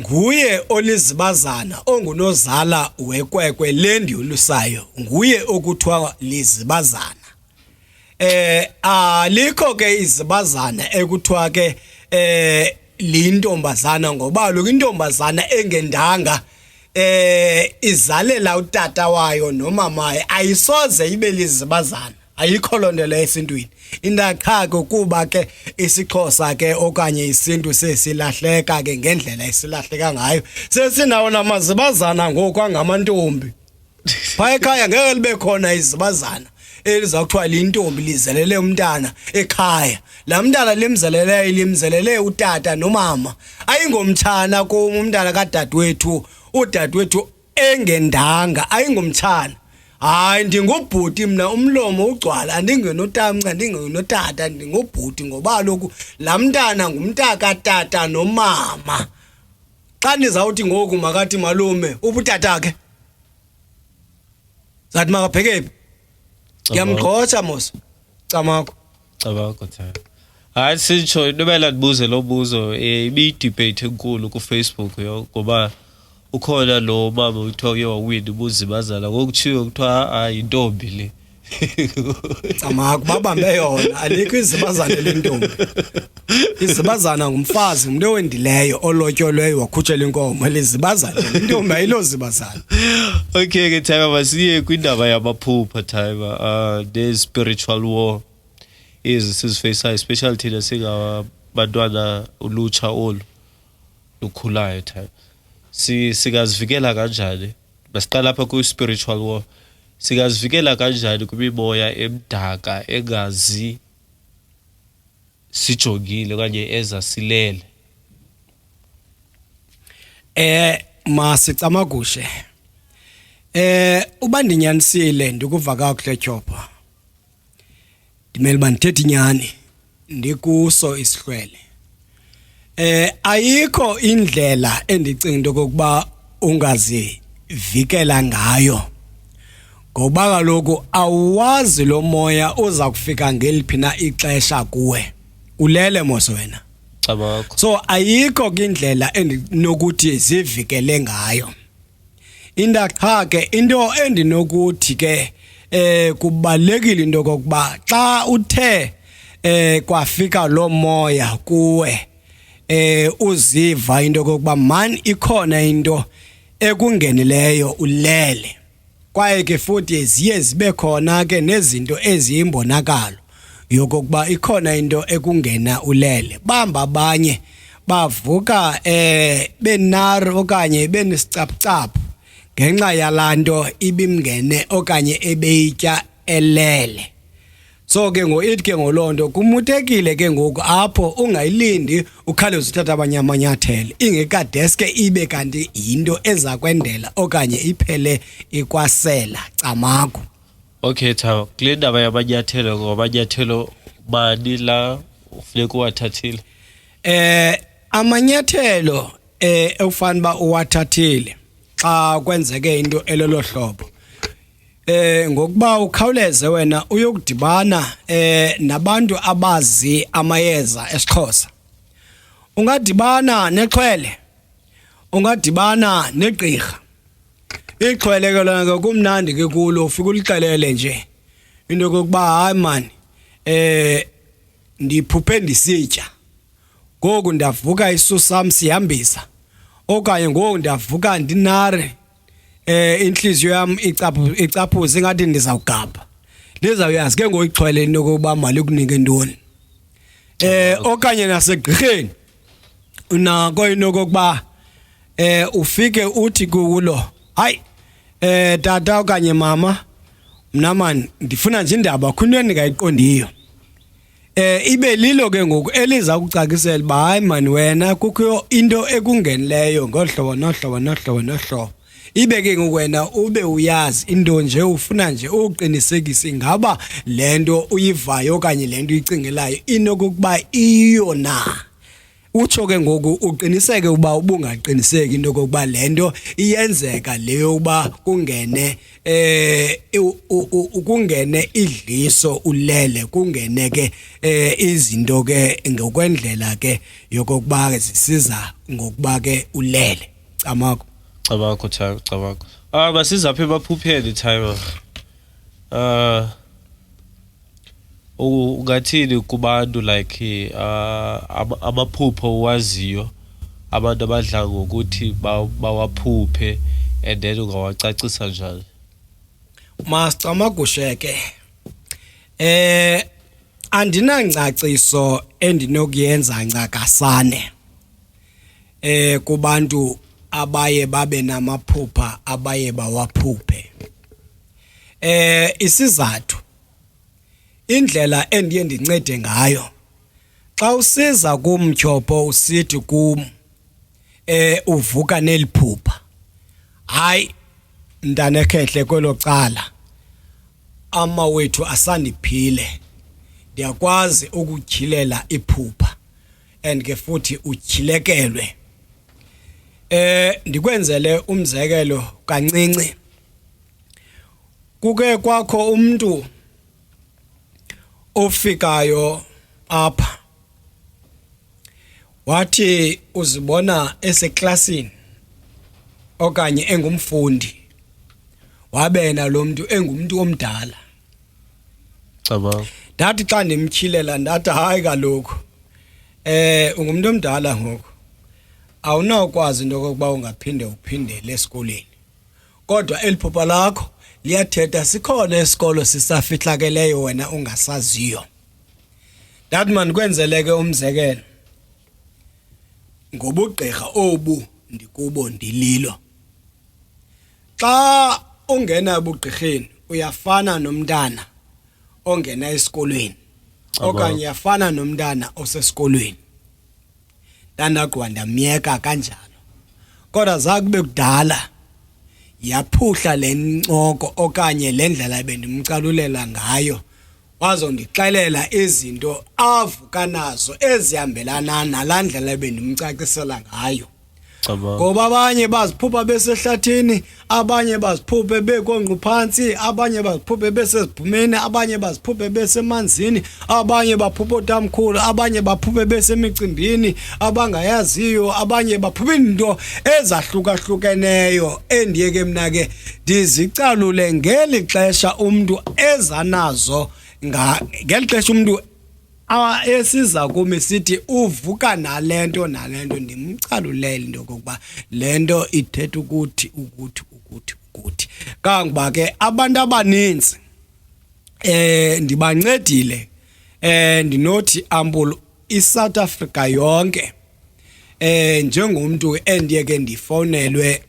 Nguye olizibazana ongunozala wekwekwe lendiyolusayo nguye okuthiwa lizibazana. Alikho ke izibazana ekuthiwa ke lintombazana ngoba lo intombazana engendanga izalela utata wayo nomamaye ayisoze ibe lizibazana ayikho lonto le esintwini indaqhaka kuba ke isixhosa ke okanye isintu sesilahleka ke ngendlela esilahleka ngayo sesinawo namazibazana ngoku angamantombi phaya ekhaya ngeke libe khona izibazana eliza kuthiwa lintombi lizelele umntana ekhaya la mntana limzelele utata nomama ayingomtshana kum umntana kadadewethu udadewethu engendanga ayingomtshana. Hayi ndingubhuti mina umlomo ugcwala andingenotamnca ndingenotata ndingubhuti ngoba lokhu la mntana ngumntaka tata nomama. Xa ndizawuthi ngoku makathi malume ubutata ke zathi makabheke yamgqotha mos camako cabanga time. Hayi sitsho intobela ndibuze lo buzo ibi-debate enkulu ku Facebook ngoba ukhona lo mama uthiwa ke wawina ubuzibazana ngokuchiwe kuthiwa ayintombi le camako babambe yona alikho izibazana lentombi izibazana ngumfazi umuntu owendileyo olotyolweyo wakhutshela inkomo lezibazana intombi ayilozibazana. Okay ke time masiye kwindaba yamaphupha time the spiritual war is sisifacing especially thina singabantwana ulutsha olu lukhulayo time sikazivikela kanjani basiqala lapha ku spiritual war sikazivikela kanjani kwimimoya emdaka engazi sijongile okanye ezasilele? Masicamagushe uba ndinyanisile ndikuva kakuhle Tyhopha ndimele bandithethe inyani ndikuso isihlwele. Ayikho indlela endicinga into kokuba ungazivikela ngayo ngoba kaloku awazi lo moya uza kufika ngeliphi na ixesha kuwe ulele mos wena cabakho. So ayikho indlela endinokuthi zivikele ngayo indaqha ke into endinokuthi ke kubalekile into kokuba xa uthe kwafika lo moya kuwe uziva into kokuba man ikhona into ekungenileyo ulele kwaye ke futhi ziye zibe khona ke nezinto eziyimbonakalo yokokuba ikhona into ekungena ulele bamba abanye bavuka benar okanye benesicapcap ngenxa yalanto ibimngene okanye ebeyitya elele. So ke ngoithi ke ngolonto kumutekile ke ngoku apho ungayilindi ukhawuleze uthatha abanye amanyathelo ingekadeske ibe kanti into eza kwendela okanye iphele ikwasela camako. Okay Thawa kule ndaba yamanyathelo ngomanyathelo bani la ufuneka uwathathile? Amanyathelo ekufanele ba uwathathile xa kwenzeke into elolo hlobo ngokuba ukhawuleze wena uyokudibana nabantu abazi amayeza esiXhosa. Ungadibana nexhwele, ungadibana negqirha. Ixhwele ke lona kumnandi ke kulo ufika ulixelele nje into kokuba hayi man ndiphuphe ndisitya ngoku ndavuka isisu sam sihambisa okanye ngoku ndavuka ndinare inhliziyo yami icaphuza ngathi ndizawugabha lizawuyazi ke ngoyichwele nokuba mali kunike ntoni okanye nasegqirheni unako inokuba ufike uthi kulo hayi tata okanye mama mna man ndifuna nje indaba khunweni ndikayiqondiyo ibe lilo ke ngoku eliza ukucakisela ba hayi man wena kukho into ekungenileyo ngohlobo nohlobo ibe ke ngoku wena ube uyazi into nje ufuna nje uqinisekise ngaba lento uyivayo okanye lento uyicingelayo inokuba iyo na utsho ke ngoku uqiniseke uba ubungaqiniseki into kokuba lento iyenzeka leyo uba kungene ukungene idliso ulele kungene ke izinto ke ngokwendlela ke yokuba zisiza ngokuba ke ulele camako cabako basiza phe baphuphele Thaiba ungathini kubantu like amaphupho waziyo abantu abadla ngokuthi bawaphuphe and then ungawacacisa njani masicamagusheke andinangcaciso endinokuyenza ncakasane kubantu abaye babe namaphupha abaye bawaphuphe isizathu indlela endiye ndincede ngayo xa usiza kumtyhopho usithi kum uvuka neliphupha hayi ndanekhehle kwelo cala ama wethu asandiphile ndiyakwazi ukutyilela iphupha and ke futhi utyilekelwe ndikwenzele umzekelo kancinci kuke kwakho umuntu ofikayo apha wathi uzibona eseklasini okanye engumfundi wabena lo muntu engumuntu omdala cabanga ndathi xa ndimtyilela ndathi hayi kaloku ungumuntu omdala ngoku awunawukwazi into kokuba ungaphinde uphindele esikoleni kodwa eliphupha lakho liyathetha sikhona esikolo sisafihlakeleyo wena ungasaziyo ndathi man kwenzeleke umzekelo ngobugqirha obu ndikubo ndililo xa ungena ebugqirheni uyafana nomntana ongena esikolweni okanye yafana nomntana osesikolweni ndandagqiba ndamyeka kanjalo kodwa zakube kudala yaphuhla lencoko okanye lendlela ebendimcalulela ngayo wazondixelela izinto avuka nazo ezihambelana nalandlela ebendimcacisela ngayo ngoba abanye baziphupha besehlathini abanye baziphuphe bekonqu phansi abanye baziphuphe besezibhumeni abanye baziphuphe besemanzini abanye baphupha utamkhulu abanye baphuphe besemicimbini abangayaziyo abanye baphupha into ezahlukahlukeneyo endiyeke mina ke ndizicalule ngeli xesha umuntu ezanazo ngeli xesha umuntu esiza kumi sithi uvuka nalento ndimcalulele into kokuba lento ithetha ukuthi kangoba ke abantu abaninzi ndibancedile ndinothi ambulo iSouth Africa yonke njengomuntu endiyeke ndifonelwe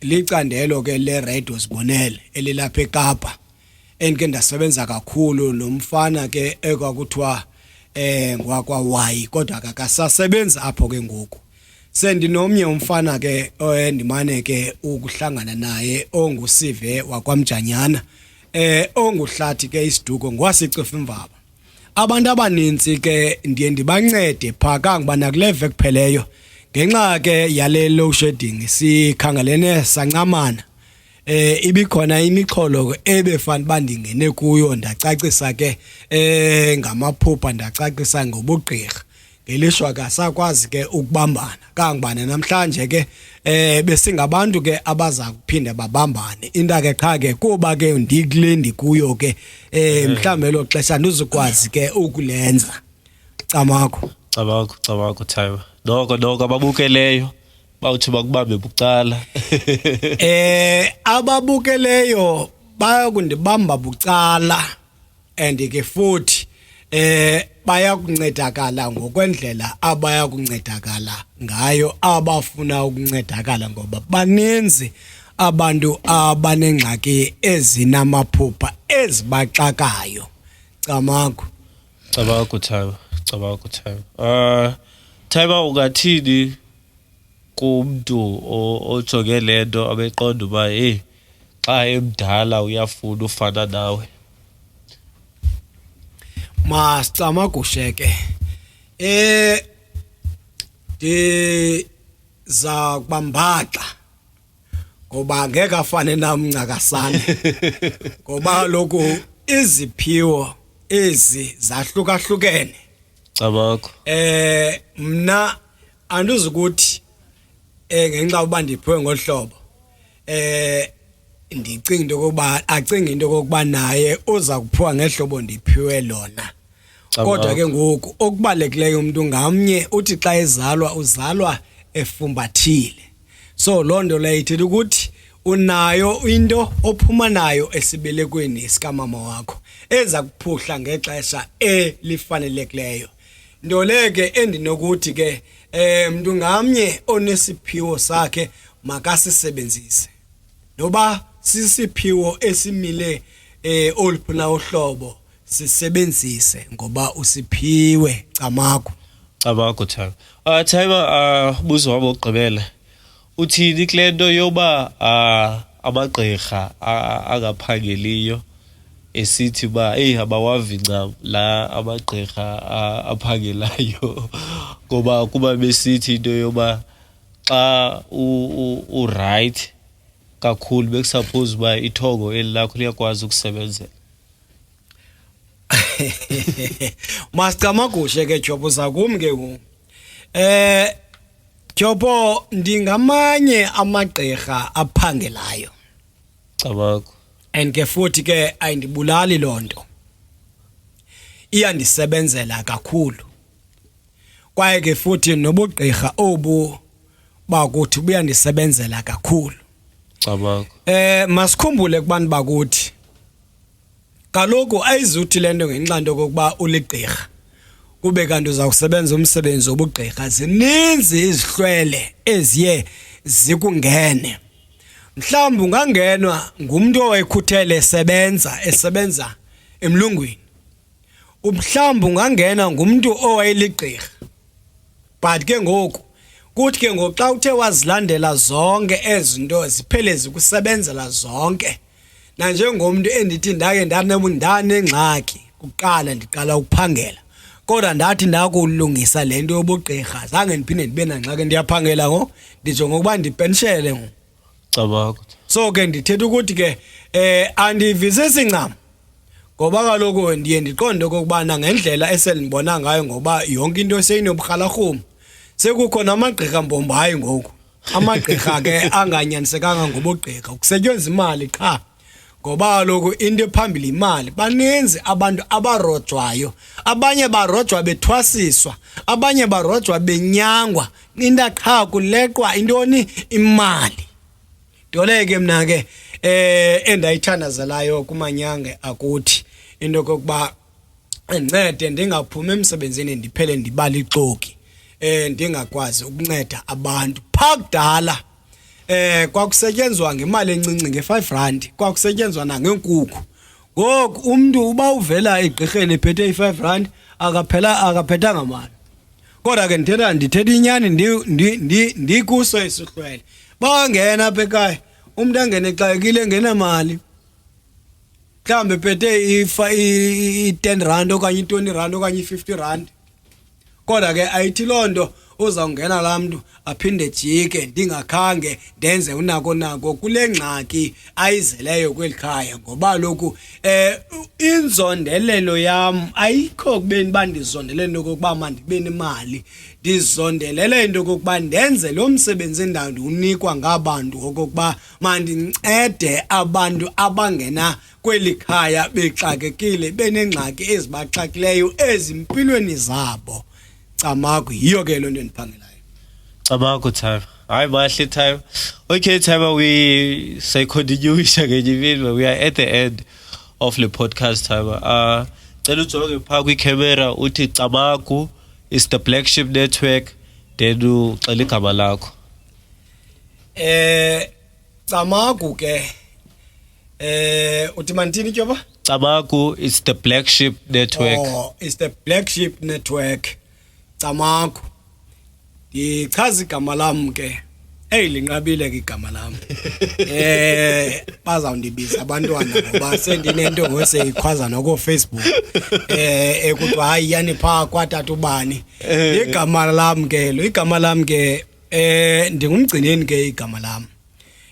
licandelo ke le radio sibonele elilapha eKapa endike ndasebenza kakhulu nomfana ke ekwakuthiwa ngwakwawayi kodwa akasasebenza apho ke ngoku sendinomnye umfana ke endimane ke ukuhlangana naye ongusive wakwamjanyana onguhlathi ke isiduko ngwasicefa imvaba abantu abaninzi ke ndiye ndibancede phaka ngibana kuleve kupheleyo ngenxa ke yale load shedding sikhangelene sancamana ibikhona imixholo ebefana bandingene kuyo ndacacisa ke ngamaphupha ndacacisa ngobugqirha ngelishwa ka sakwazi ke ukubambana kangibane namhlanje ke besingabantu ke abaza kuphinda babambane into ke cha ke kuba ke ndikulendi kuyo ke mhlambe lo xesha ndizokwazi ke ukulenza cabako Thaiba noko ababukeleyo bawuthi bakubambe bucala. Ababukeleyo bayakundibamba bucala and ke futhi bayakuncedakala ngokwendlela abayakuncedakala ngayo abafuna ukuncedakala ngoba baninzi abantu abanengxaki ezinamaphupha ezibaxakayo. Cabako Thaiba. Thaiba ungathini kumntu ojonge lento abeqonda uba xa emdala uyafuna ufana nawe? Masicamagushe ke ndiza kubambaxa ngoba ngeke afane nam ncakasana ngoba kaloku iziphiwo ezi zahlukahlukene. Cabako. Mna andizukuthi ngenxa uba ndiphiwe ngohlobo ndicinga into kokuba acinga into kokuba naye uza kuphiwa ngehlobo ndiphiwe lona. Kodwa ke ngoku okubalulekileyo umuntu ngamnye uthi xa ezalwa uzalwa efumbathile. So loo nto leyo ithetha ukuthi unayo into ophuma nayo esibelekweni sikamama wakho eza kuphuhla ngexesha elifanelekileyo. Nto leyo ke endinokuthi ke umuntu ngamnye onesiphiwo sakhe makasisebenzise. Noba sisiphiwo esimile oluphina uhlobo sisebenzise ngoba usiphiwe. Cabako Thaiba. Thaiba, buzo wabo ogqibela uthini kule nto yoba amagqirha angaphangeliyo esithi uba abawavi ncam la amagqirha aphangelayo ngoba kuba besithi into yoba xa u-right kakhulu bekusuppose uba ithongo eli lakho liyakwazi ukusebenzela? Masicamagushe ke Jobo zakum ke ngoku. Jobo ndingamanye amagqirha aphangelayo. Cabako. And ke futhi ke ayindibulali lonto. Iyandisebenzela kakhulu. Kwaye ke futhi nobugqirha obu bakuthi buyandisebenzela kakhulu. Cabako. Masikhumbule kubantu bakuthi kaloku ayizuthi lento ngenxa into kokuba uligqirha kube kanti uza kusebenza umsebenzi wobugqirha. Zininzi izihlwele eziye zikungene. Mhlawumbe ungangenwa ngumuntu owayekhuthele esebenza emlungwini. Mhlawumbe ungangena ngumuntu owayeligqirha. But ke ngoku kuthi ke ngoku xa uthe wazilandela zonke ezinto ziphele zikusebenzela zonke. Na njengomuntu endithi ndake ndanengxaki kuqala ndiqala ukuphangela. Kodwa ndathi ndakulungisa lento yobugqirha zange ndiphinde ndibe nangxaki ndiyaphangela ndijonga ukuba ndipenshele Cabako. So ke ndithetha ukuthi ke andivisisi ncam ngoba kaloku ndiye ndiqonde okubana ngendlela eselibona ngayo ngoba yonke into seyinobukhalarhumo sekukho namagqirha mbombayi ngoku. Amagqirha ke anganyanisekanga ngobugqirha kusetyenzwa imali qha ngoba kaloku into ephambili imali. Baninzi abantu abarojwayo, abanye barojwa bethwasiswa, abanye barojwa benyangwa into qha kuleqwa intoni imali. Doleke mna ke endayithandazelayo kumanyange akuthi into kokuba encede ndingaphumi emsebenzini ndiphele ndibala ixoki ndingakwazi ukunceda abantu. Phakudala kwakusetyenzwa ngemali encinci nge5 kwakusetyenzwa nangenkukhu. Ngoku umuntu uba uvela egqirheni ephethe i5 akaphethanga mali. Kodwa ke ndithetha inyani ndikuso isihlwele. Bangena apha ekhaya umuntu angene xakekile ngenamali. Mhlawumbe ephethe i10 okanye i20 okanye i50. Kodwa ke ayithi lonto uzawungena laa mntu aphinde jike ndingakhange ndenze unako kule ngxaki ayizeleyo kweli khaya. Ngoba lokhu inzondelelo yam ayikho kubeni bandizondelele into kokuba mandibe nemali. Ndizondelele into kokuba ndenze lo msebenzi endandiwunikwa ngabantu okokuba mandincede abantu abangena kweli khaya bexakekile benengxaki ezibaxakileyo ezimpilweni zabo. Cabako yiyo ke loo nto endiphangelayo. Cabako Thaiba. Hi, Mahle time. Okay, time we say continue again. We are at the end of the podcast time. Cela ujonge phaa kwicamera uthi Camagu is the Flagship network. Then uxela igama lakho. Camagu ke uthi mantini tyoba? Camagu is the Flagship network. Oh, it's the Flagship network. Camagu. Ndichaza igama lam ke. Linqabile ke igama lam. Bazawundibiza abantwana ngoba sendinento ngose ikhwaza noko Facebook. Ekuthiwa hayi yani pha kwatata ubani. Igama lam ke ndingumgcineni ke igama lam.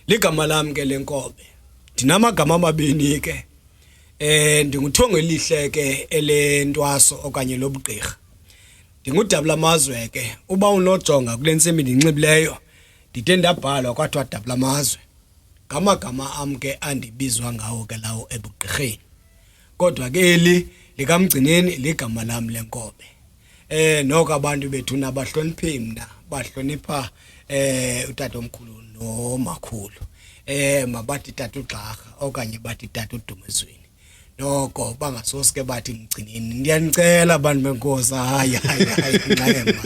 Ligama lam ke lenkobe. Ndinamagama amabini ke. Ndinguthongo elihle ke elentwaso okanye lobugqirha. Ndingudabula amazwe ke uba unojonga kule ntsimbi ndinxibileyo ndide ndabhalwa kwathiwa dabula amazwe ngamagama am ke andibizwa ngawo ke lawo ebugqirheni kodwa ke eli likamgcineni ligama lam lenkobe noko abantu bethu nabahloniphi mna bahlonipha utata omkhulu nomakhulu mabathi tata uGxarha okanye bathi tata uDumezweni noko bangasoske bathi ngigcineni ndiyanicela abantu benkosi hayi nqayema